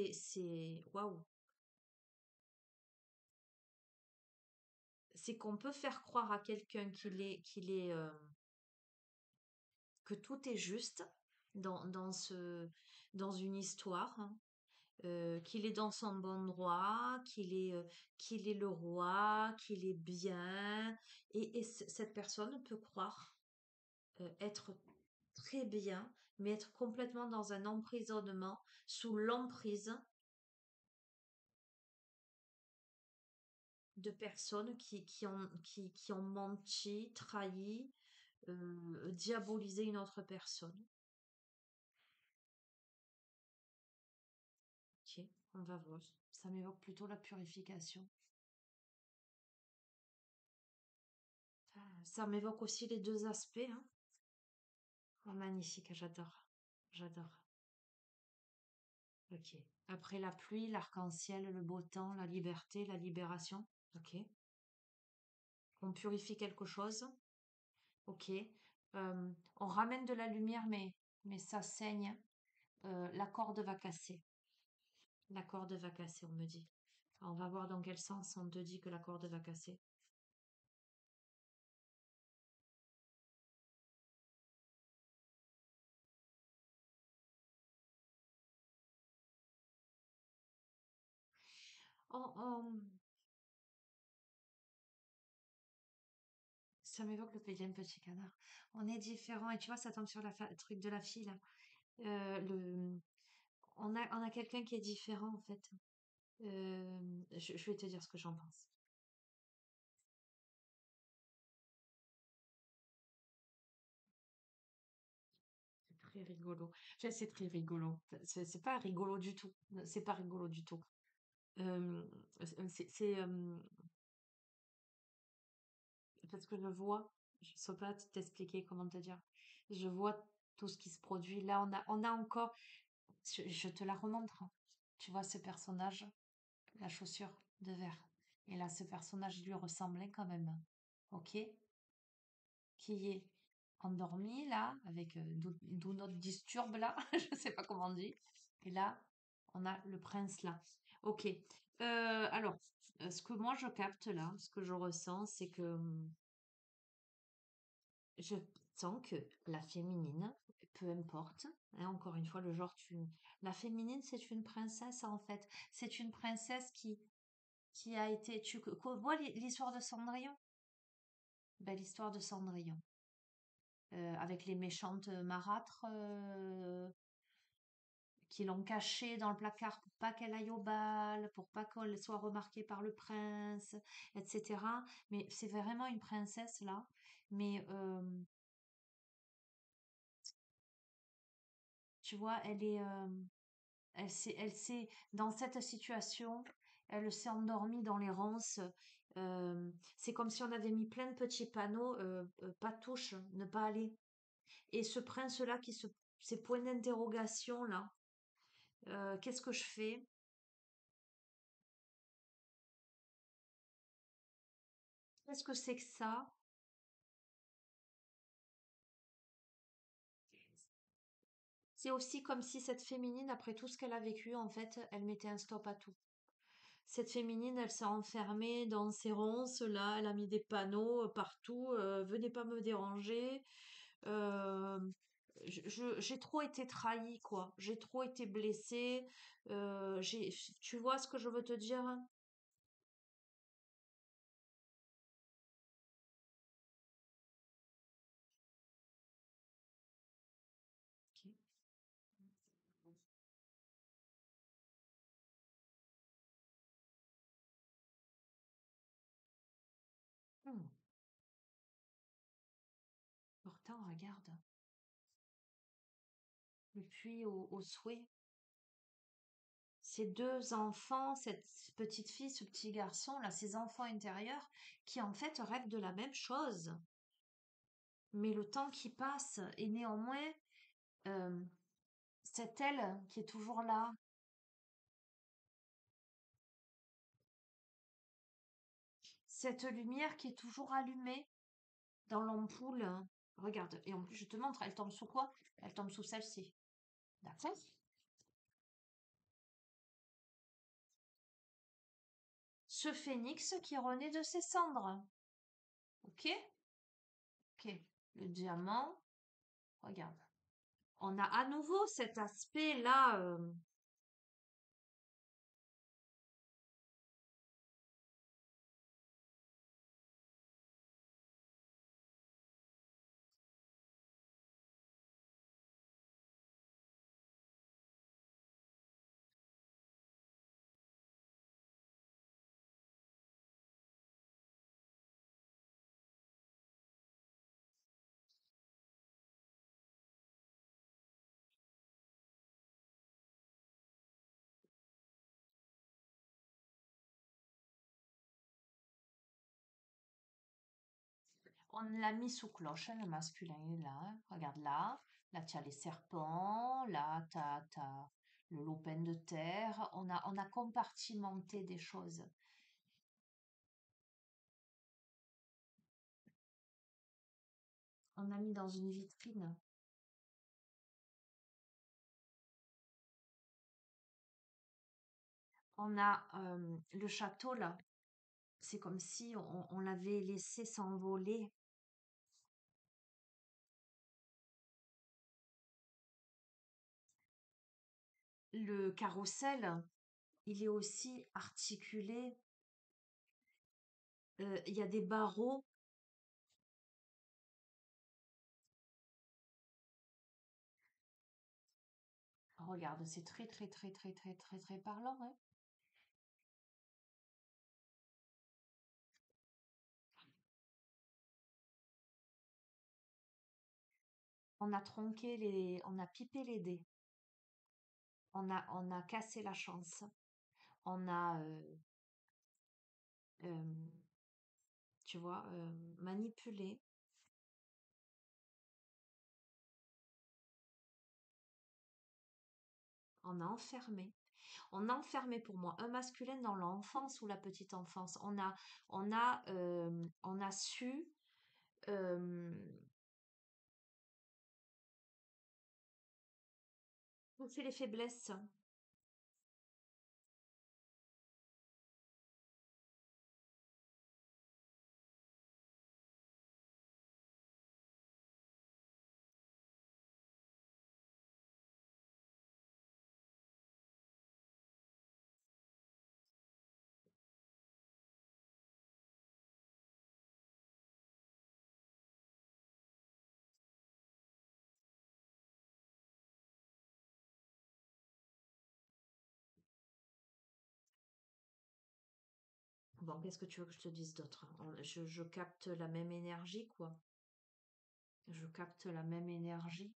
waouh, c'est qu'on peut faire croire à quelqu'un que tout est juste dans une histoire, hein, qu'il est dans son bon droit, qu'il est le roi, qu'il est bien, et cette personne peut croire être très bien, mais être complètement dans un emprisonnement, sous l'emprise de personnes qui ont menti, trahi, diabolisé une autre personne. Ok, on va voir. Ça m'évoque plutôt la purification. Ça m'évoque aussi les deux aspects, hein. Oh, magnifique, j'adore. J'adore. Ok. Après la pluie, l'arc-en-ciel, le beau temps, la liberté, la libération. Ok. On purifie quelque chose. Ok. On ramène de la lumière, mais ça saigne. La corde va casser. La corde va casser, on me dit. On va voir dans quel sens on te dit que la corde va casser. Ça m'évoque le Paysan Petit Canard. On est différents et tu vois, ça tombe sur le truc de la fille là. Le... on a quelqu'un qui est différent en fait. Je vais te dire ce que j'en pense. C'est très rigolo. Enfin, c'est très rigolo. C'est pas rigolo du tout. C'est pas rigolo du tout. Euh, c'est parce que je vois, je sais pas t'expliquer comment te dire. Je vois tout ce qui se produit. Là, on a encore, je te la remontre, hein. Tu vois ce personnage, la chaussure de verre. Et là, ce personnage lui ressemblait quand même. Ok? Qui est endormi là, avec Do Not Disturb là, je sais pas comment on dit. Et là, on a le prince là. Ok. Alors, ce que moi je capte là, ce que je ressens, c'est que je sens que la féminine, peu importe, hein, encore une fois, le genre, la féminine, c'est une princesse en fait. C'est une princesse qui a été. Tu vois l'histoire de Cendrillon? Belle histoire de Cendrillon. Avec les méchantes marâtres qui l'ont cachée dans le placard pour pas qu'elle aille au bal, pour pas qu'elle soit remarquée par le prince, etc. Mais c'est vraiment une princesse là. Mais tu vois, elle s'est, dans cette situation, elle s'est endormie dans les ronces. C'est comme si on avait mis plein de petits panneaux, pas touche, ne pas aller. Et ce prince-là qui se ces points d'interrogation là. Qu'est-ce que je fais? Qu'est-ce que c'est que ça? C'est aussi comme si cette féminine, après tout ce qu'elle a vécu, en fait, elle mettait un stop à tout. Cette féminine, elle s'est enfermée dans ses ronces, là, elle a mis des panneaux partout, venez pas me déranger. Euh, j'ai trop été trahie, quoi. J'ai trop été blessée. Tu vois ce que je veux te dire? Ok. Hmm. Pourtant, regarde, depuis au souhait, ces deux enfants, cette petite fille, ce petit garçon, là, ces enfants intérieurs, qui en fait rêvent de la même chose. Mais le temps qui passe, et néanmoins, euh, cette elle qui est toujours là, cette lumière qui est toujours allumée dans l'ampoule. Regarde, et en plus, je te montre, elle tombe sous quoi? Elle tombe sous celle-ci. D'accord? Ce phénix qui renaît de ses cendres. Ok? Ok. Le diamant, regarde. On a à nouveau cet aspect-là. On l'a mis sous cloche, hein, le masculin est là, hein. Regarde là. Là, tu as les serpents. Là, tu as, le lopin de terre. On a compartimenté des choses. On a mis dans une vitrine. On a le château là. C'est comme si on l'avait laissé s'envoler. Le carrousel, il est aussi articulé. Il y a des barreaux. Regarde, c'est très, très, très, très, très, très, très parlant, hein. On a pipé les dés. On a cassé la chance. On a, euh, tu vois, manipulé. On a enfermé. On a enfermé pour moi un masculin dans l'enfance ou la petite enfance. On a su euh, pousser les faiblesses. Bon, qu'est-ce que tu veux que je te dise d'autre? Je capte la même énergie, quoi. Je capte la même énergie.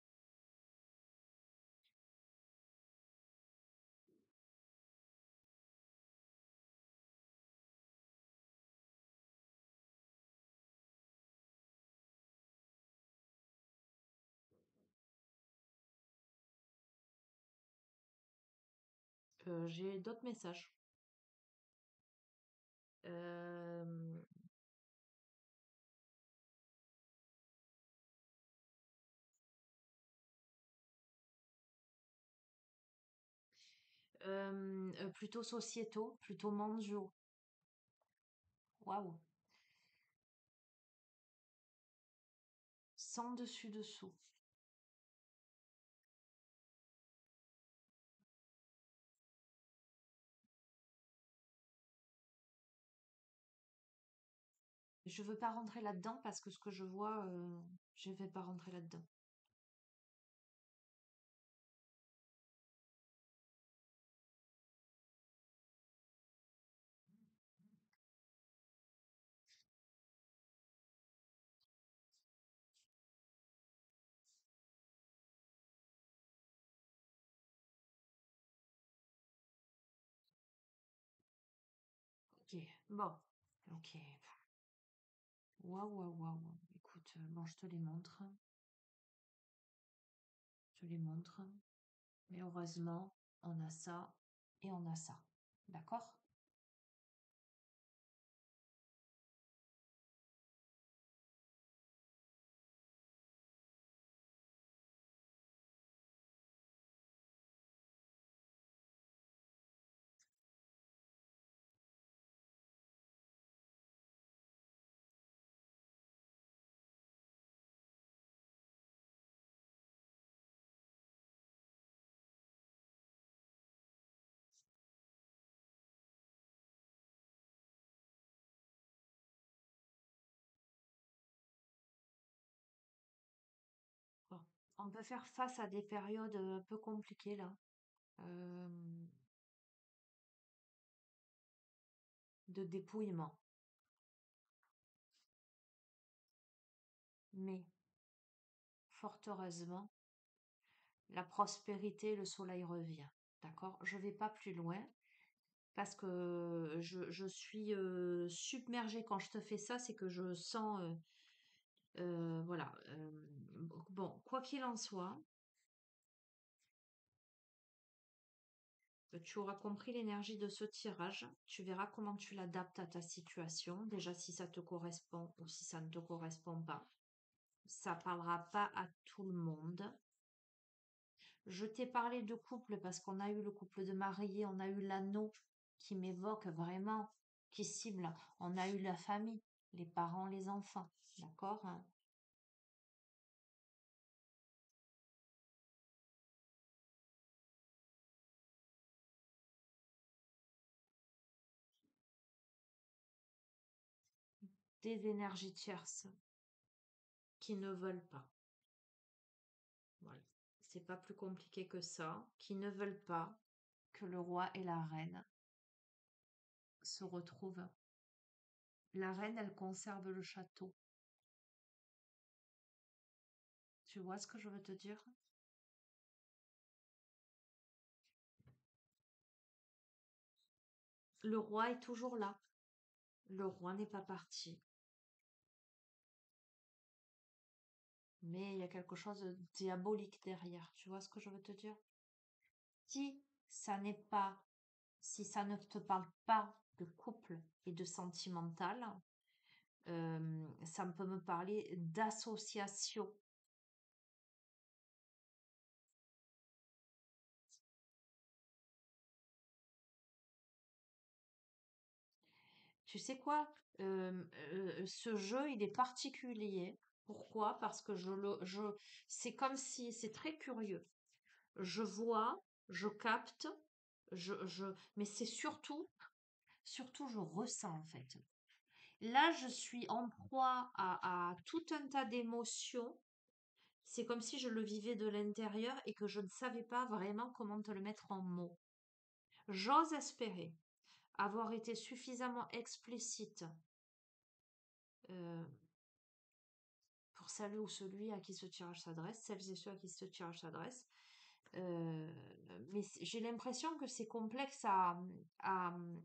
J'ai d'autres messages. Euh, plutôt sociétaux, plutôt mondiaux. Waouh. Sans dessus-dessous. Je veux pas rentrer là-dedans parce que ce que je vois, je vais pas rentrer là-dedans. Ok, bon, ok. Waouh, waouh, waouh. Écoute, bon, je te les montre. Je te les montre. Mais heureusement, on a ça et on a ça. D'accord? Bon. On peut faire face à des périodes un peu compliquées là, euh, de dépouillement. Mais, fort heureusement, la prospérité, le soleil revient. D'accord? Je vais pas plus loin parce que je suis submergée quand je te fais ça, c'est que je sens, voilà. Bon, quoi qu'il en soit, tu auras compris l'énergie de ce tirage. Tu verras comment tu l'adaptes à ta situation. Déjà, si ça te correspond ou si ça ne te correspond pas. Ça parlera pas à tout le monde. Je t'ai parlé de couple parce qu'on a eu le couple de mariés, on a eu l'anneau qui m'évoque vraiment, qui cible. On a eu la famille, les parents, les enfants. D'accord, hein? Des énergies tierces qui ne veulent pas. Voilà. C'est pas plus compliqué que ça. Qui ne veulent pas que le roi et la reine se retrouvent. La reine, elle conserve le château. Tu vois ce que je veux te dire? Le roi est toujours là. Le roi n'est pas parti. Mais il y a quelque chose de diabolique derrière. Tu vois ce que je veux te dire? Si ça n'est pas, si ça ne te parle pas de couple et de sentimental, ça peut me parler d'association. Tu sais quoi? Ce jeu, il est particulier. Pourquoi? Parce que c'est comme si, c'est très curieux. Je vois, je capte, je, mais c'est surtout, je ressens en fait. Là, je suis en proie à tout un tas d'émotions. C'est comme si je le vivais de l'intérieur et que je ne savais pas vraiment comment te le mettre en mots. J'ose espérer avoir été suffisamment explicite euh, pour celle ou celui à qui ce tirage s'adresse, celles et ceux à qui ce tirage s'adresse. Euh, mais j'ai l'impression que c'est complexe à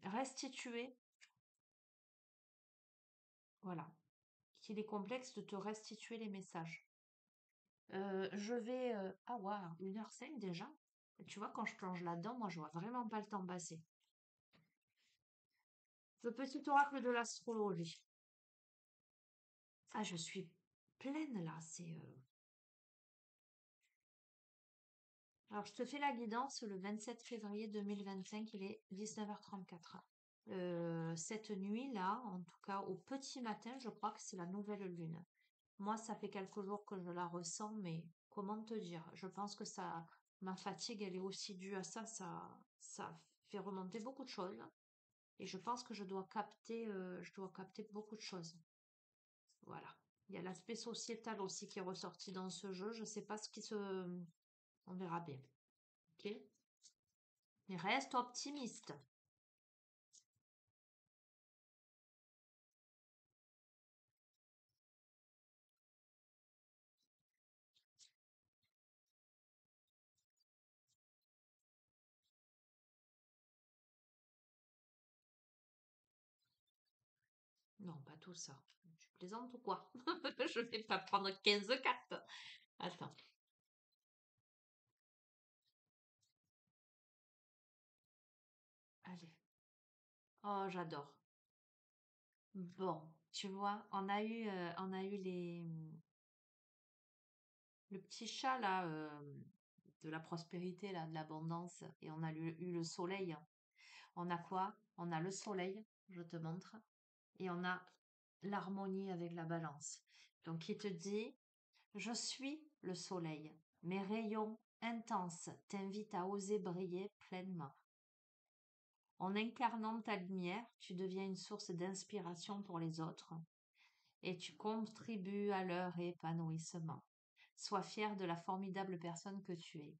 restituer. Voilà. Qu'il est complexe de te restituer les messages. Je vais... Ah waouh, 1h05 déjà. Tu vois, quand je plonge là-dedans, moi, je vois vraiment pas le temps passer. Le petit oracle de l'astrologie. Ah, je suis pleine là. Alors, je te fais la guidance le 27 février 2025, il est 19h34. Cette nuit-là, en tout cas au petit matin, je crois que c'est la nouvelle lune. Moi, ça fait quelques jours que je la ressens, mais comment te dire? Je pense que ma fatigue, elle est aussi due à ça. Ça fait remonter beaucoup de choses. Et je pense que je dois capter beaucoup de choses. Voilà. Il y a l'aspect sociétal aussi qui est ressorti dans ce jeu. Je sais pas ce qui se, on verra bien. Ok? Mais reste optimiste. Non, pas tout ça. Tu plaisantes ou quoi? Je vais pas prendre 15 cartes. Attends. Allez. Oh, j'adore. Bon, tu vois, on a eu le petit chat là, de la prospérité là, de l'abondance, et on a eu le soleil. On a quoi? On a le soleil, je te montre, et on a l'harmonie avec la balance. Donc, il te dit, je suis le soleil. Mes rayons intenses t'invitent à oser briller pleinement. En incarnant ta lumière, tu deviens une source d'inspiration pour les autres et tu contribues à leur épanouissement. Sois fier de la formidable personne que tu es.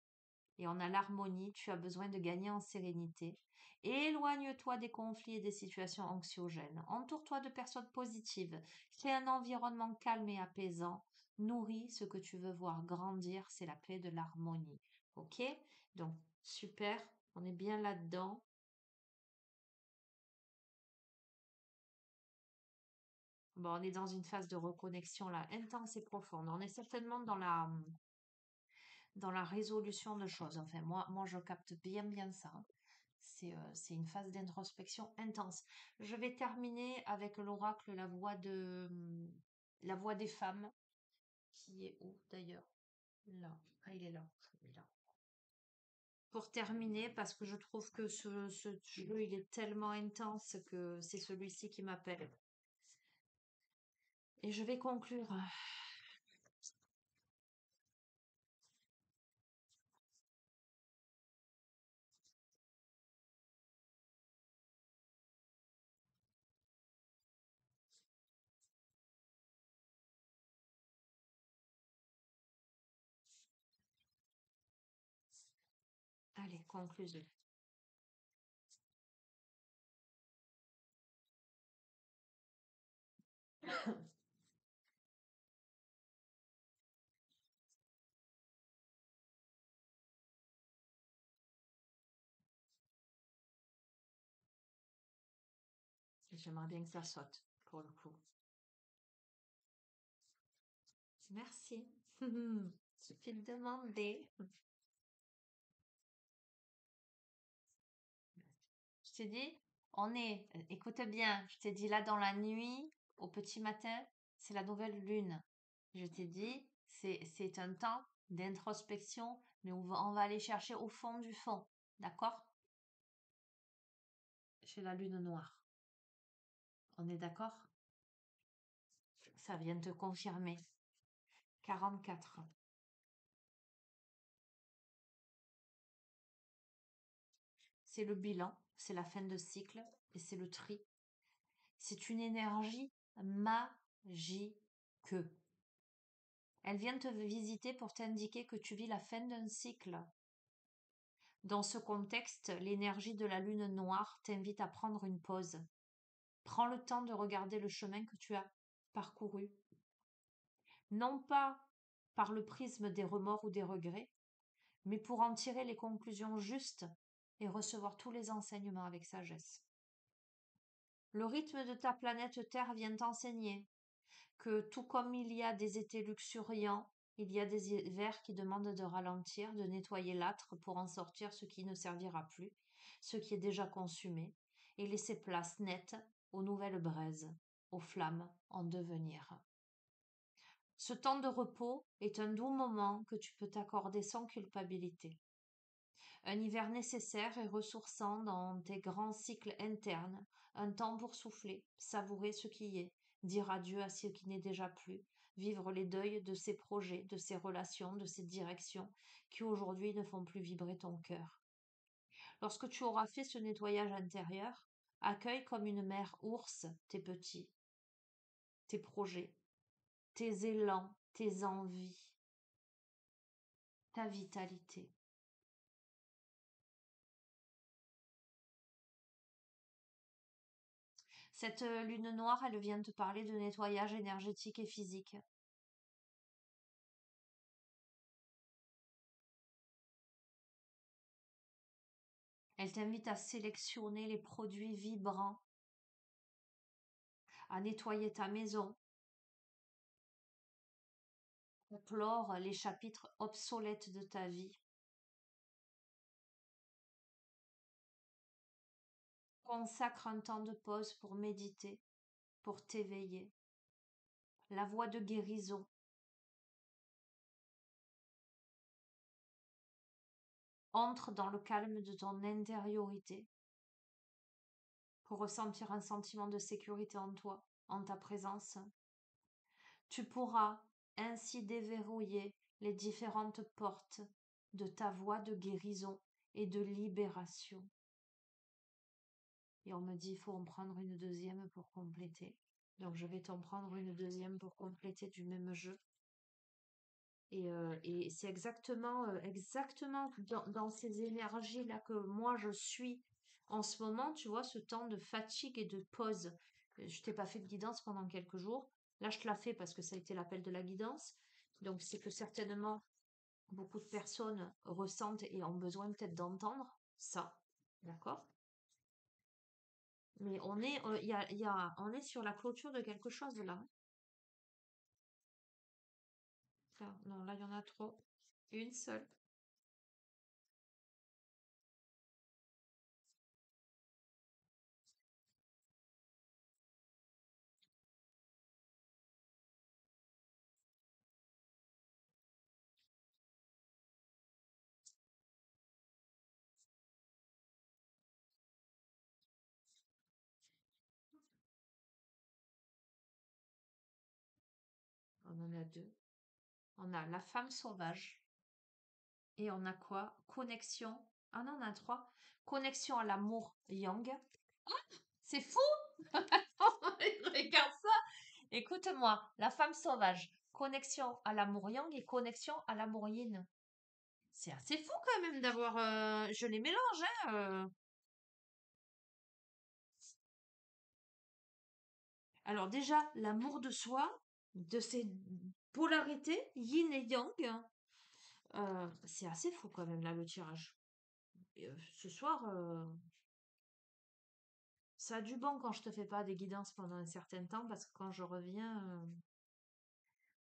Et on a l'harmonie, tu as besoin de gagner en sérénité. Éloigne-toi des conflits et des situations anxiogènes. Entoure-toi de personnes positives. Crée un environnement calme et apaisant. Nourris ce que tu veux voir grandir, c'est la paix de l'harmonie. Ok? Donc, super, on est bien là-dedans. Bon, on est dans une phase de reconnexion là, intense et profonde. On est certainement dans la résolution de choses. Enfin, moi je capte bien ça. C'est une phase d'introspection intense. Je vais terminer avec l'oracle, la voix des femmes, qui est où d'ailleurs? Là. Ah, il est là. Il est là. Pour terminer, parce que je trouve que ce jeu, il est tellement intense que c'est celui-ci qui m'appelle. Et je vais conclure. Allez, conclusion. J'aimerais bien que ça saute, pour le coup. Merci. Suffit de demander. Je t'ai dit, écoute bien, je t'ai dit là dans la nuit, au petit matin, c'est la nouvelle lune. Je t'ai dit, c'est un temps d'introspection, mais on va aller chercher au fond du fond. D'accord? Chez la lune noire. On est d'accord? Ça vient te confirmer. 44. C'est le bilan, c'est la fin de cycle et c'est le tri. C'est une énergie magique. Elle vient te visiter pour t'indiquer que tu vis la fin d'un cycle. Dans ce contexte, l'énergie de la lune noire t'invite à prendre une pause. Prends le temps de regarder le chemin que tu as parcouru. Non pas par le prisme des remords ou des regrets, mais pour en tirer les conclusions justes et recevoir tous les enseignements avec sagesse. Le rythme de ta planète Terre vient t'enseigner que tout comme il y a des étés luxuriants, Il y a des hivers qui demandent de ralentir, de nettoyer l'âtre pour en sortir ce qui ne servira plus, ce qui est déjà consumé, et laisser place nette aux nouvelles braises, aux flammes en devenir. Ce temps de repos est un doux moment que tu peux t'accorder sans culpabilité. Un hiver nécessaire et ressourçant dans tes grands cycles internes, un temps pour souffler, savourer ce qui est, dire adieu à ce qui n'est déjà plus, vivre les deuils de ces projets, de ces relations, de ces directions qui aujourd'hui ne font plus vibrer ton cœur. Lorsque tu auras fait ce nettoyage intérieur, accueille comme une mère ours tes petits, tes projets, tes élans, tes envies, ta vitalité. Cette lune noire, elle vient te parler de nettoyage énergétique et physique. Elle t'invite à sélectionner les produits vibrants, à nettoyer ta maison, à clore les chapitres obsolètes de ta vie. Consacre un temps de pause pour méditer, pour t'éveiller. La voie de guérison. Entre dans le calme de ton intériorité pour ressentir un sentiment de sécurité en toi, en ta présence. Tu pourras ainsi déverrouiller les différentes portes de ta voie de guérison et de libération. Et on me dit, il faut en prendre une deuxième pour compléter. Donc je vais t'en prendre une deuxième pour compléter du même jeu. Et c'est exactement dans ces énergies-là que moi je suis en ce moment, tu vois, ce temps de fatigue et de pause. Je t'ai pas fait de guidance pendant quelques jours. Là, je te la fais parce que ça a été l'appel de la guidance. Donc, c'est que certainement, beaucoup de personnes ressentent et ont besoin peut-être d'entendre ça. D'accord? Mais on est sur la clôture de quelque chose là. Non, là, il y en a trop. Une seule. On en a deux. On a la femme sauvage. Et on a quoi? Connexion. Ah non, on a trois. Connexion à l'amour yang. C'est fou! Regarde ça! Écoute-moi, la femme sauvage. Connexion à l'amour yang et connexion à l'amour yin. C'est assez fou quand même d'avoir. Je les mélange, hein. Alors déjà, l'amour de soi, de ses polarités, yin et yang. C'est assez fou quand même là le tirage. Ce soir, ça a du bon quand je te fais pas des guidances pendant un certain temps parce que quand je reviens,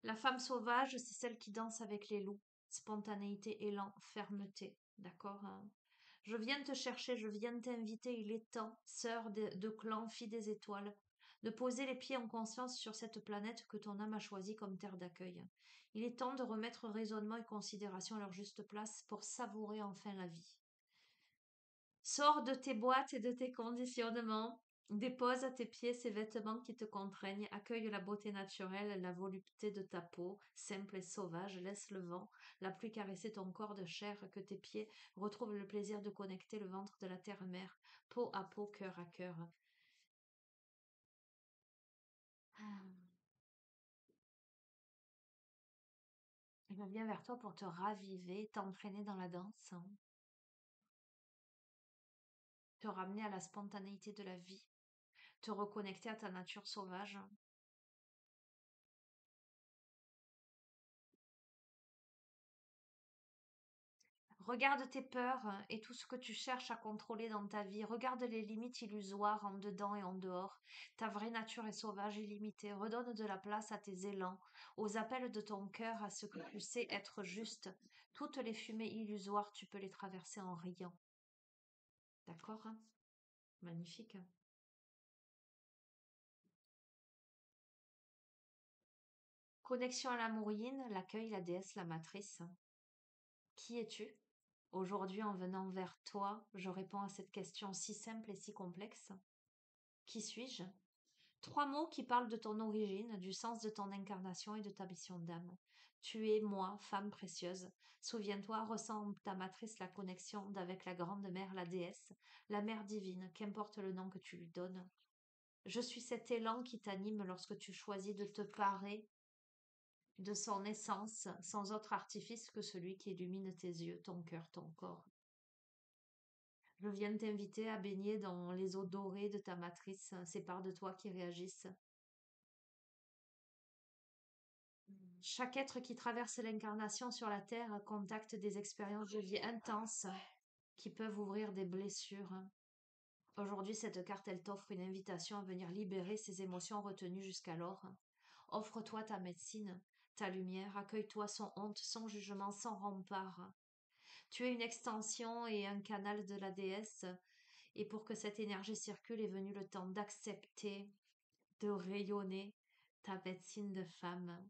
la femme sauvage, c'est celle qui danse avec les loups. Spontanéité, élan, fermeté. D'accord, hein. Je viens te chercher, je viens t'inviter. Il est temps, sœur de clan, fille des étoiles, de poser les pieds en conscience sur cette planète que ton âme a choisie comme terre d'accueil. Il est temps de remettre raisonnement et considération à leur juste place pour savourer enfin la vie. Sors de tes boîtes et de tes conditionnements. Dépose à tes pieds ces vêtements qui te contraignent. Accueille la beauté naturelle, la volupté de ta peau, simple et sauvage. Laisse le vent, la pluie caresser ton corps de chair, que tes pieds retrouvent le plaisir de connecter le ventre de la terre-mère, peau à peau, cœur à cœur. Ah. Je viens vers toi pour te raviver, t'entraîner dans la danse, hein, te ramener à la spontanéité de la vie, te reconnecter à ta nature sauvage. Regarde tes peurs et tout ce que tu cherches à contrôler dans ta vie. Regarde les limites illusoires en dedans et en dehors. Ta vraie nature est sauvage et limitée. Redonne de la place à tes élans, aux appels de ton cœur, à ce que tu sais être juste. Toutes les fumées illusoires, tu peux les traverser en riant. D'accord, hein? Magnifique, hein. Connexion à la Mourienne, l'accueil, la déesse, la matrice. Qui es-tu? Aujourd'hui, en venant vers toi, je réponds à cette question si simple et si complexe. Qui suis-je? Trois mots qui parlent de ton origine, du sens de ton incarnation et de ta mission d'âme. Tu es moi, femme précieuse. Souviens-toi, ressens en ta matrice la connexion d'avec la grande mère, la déesse, la mère divine, qu'importe le nom que tu lui donnes. Je suis cet élan qui t'anime lorsque tu choisis de te parer de son essence, sans autre artifice que celui qui illumine tes yeux, ton cœur, ton corps. Je viens t'inviter à baigner dans les eaux dorées de ta matrice, ces parts de toi qui réagissent. Chaque être qui traverse l'incarnation sur la Terre contacte des expériences de vie intenses qui peuvent ouvrir des blessures. Aujourd'hui, cette carte, elle t'offre une invitation à venir libérer ces émotions retenues jusqu'alors. Offre-toi ta médecine, ta lumière, accueille-toi sans honte, sans jugement, sans rempart. Tu es une extension et un canal de la déesse, et pour que cette énergie circule est venu le temps d'accepter, de rayonner ta médecine de femme.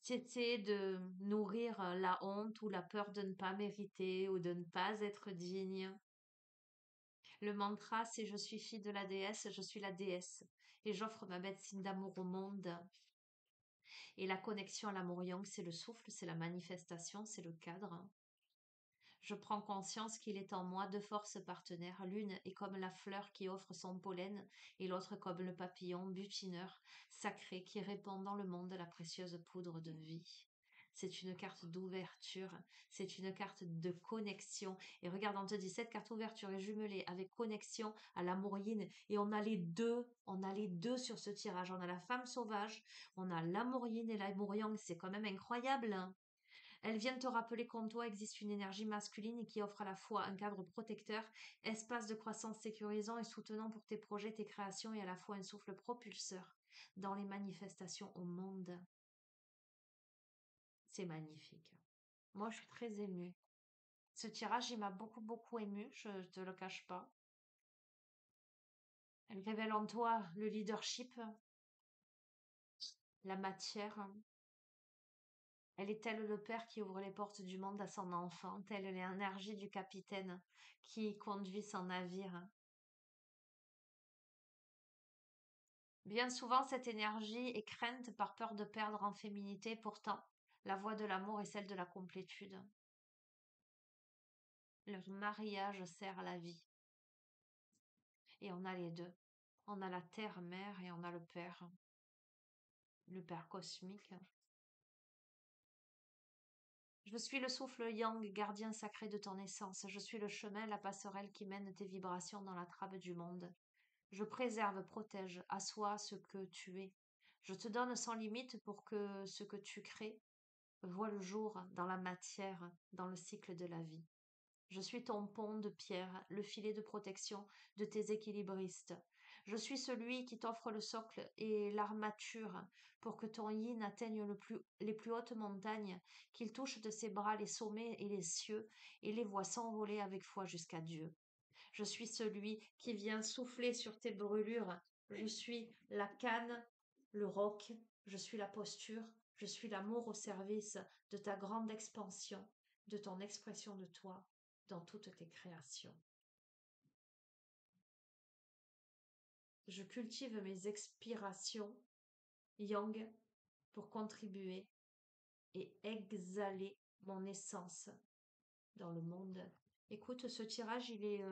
Cesser de nourrir la honte ou la peur de ne pas mériter ou de ne pas être digne. Le mantra, c'est je suis fille de la déesse, je suis la déesse. Et j'offre ma médecine d'amour au monde. Et la connexion à l'amour yang, c'est le souffle, c'est la manifestation, c'est le cadre. Je prends conscience qu'il est en moi deux forces partenaires. L'une est comme la fleur qui offre son pollen et l'autre comme le papillon butineur sacré qui répand dans le monde la précieuse poudre de vie. C'est une carte d'ouverture, c'est une carte de connexion. Et regarde, on te dit, cette carte ouverture est jumelée avec connexion à l'amourine. Et on a les deux sur ce tirage. On a la femme sauvage, on a l'amourine et l'amouriang. C'est quand même incroyable, hein. Elles viennent te rappeler qu'en toi existe une énergie masculine qui offre à la fois un cadre protecteur, espace de croissance sécurisant et soutenant pour tes projets, tes créations et à la fois un souffle propulseur dans les manifestations au monde. C'est magnifique. Moi, je suis très émue. Ce tirage, il m'a beaucoup, beaucoup émue, je ne te le cache pas. Elle révèle en toi le leadership, la matière. Elle est telle le père qui ouvre les portes du monde à son enfant, telle l'énergie du capitaine qui conduit son navire. Bien souvent, cette énergie est crainte par peur de perdre en féminité. Pourtant, la voie de l'amour est celle de la complétude. Leur mariage sert à la vie. Et on a les deux. On a la terre-mère et on a le père cosmique. Je suis le souffle yang, gardien sacré de ton essence. Je suis le chemin, la passerelle qui mène tes vibrations dans la trame du monde. Je préserve, protège, assois ce que tu es. Je te donne sans limite pour que ce que tu crées voit le jour dans la matière, dans le cycle de la vie. Je suis ton pont de pierre, le filet de protection de tes équilibristes. Je suis celui qui t'offre le socle et l'armature pour que ton yin atteigne les plus hautes montagnes, qu'il touche de ses bras les sommets et les cieux et les voit s'envoler avec foi jusqu'à Dieu. Je suis celui qui vient souffler sur tes brûlures. Je suis la canne, le roc, je suis la posture, je suis l'amour au service de ta grande expansion, de ton expression de toi dans toutes tes créations. Je cultive mes expirations yang pour contribuer et exhaler mon essence dans le monde. Écoute, ce tirage, il est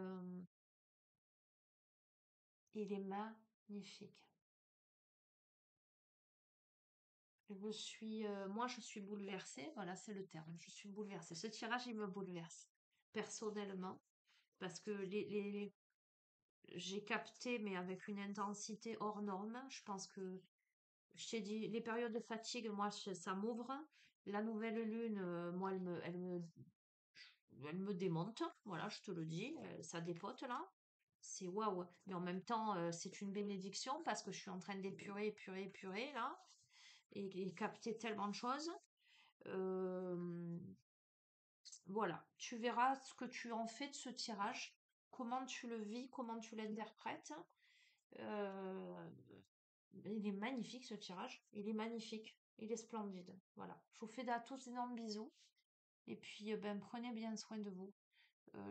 magnifique. Moi, je suis bouleversée. Voilà, c'est le terme. Je suis bouleversée. Ce tirage, il me bouleverse personnellement parce que j'ai capté, mais avec une intensité hors norme. Je pense que je t'ai dit, les périodes de fatigue, moi, ça m'ouvre. La nouvelle lune, moi, elle me démonte, voilà, je te le dis, ça dépote là. C'est waouh. Mais en même temps, c'est une bénédiction parce que je suis en train d'épurer, épurer, épurer là et capter tellement de choses. Euh, voilà, tu verras ce que tu en fais de ce tirage, comment tu le vis, comment tu l'interprètes. Euh, il est magnifique ce tirage, il est magnifique, il est splendide. Voilà, je vous fais à tous d'énormes bisous et puis ben prenez bien soin de vous.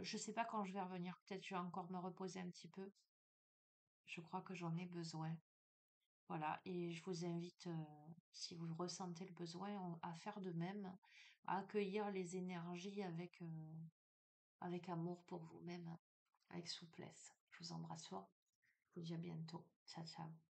Je sais pas quand je vais revenir, peut-être je vais encore me reposer un petit peu. Je crois que j'en ai besoin. Voilà, et je vous invite, si vous ressentez le besoin, à faire de même, à accueillir les énergies avec amour pour vous-même, avec souplesse. Je vous embrasse fort. Je vous dis à bientôt. Ciao, ciao.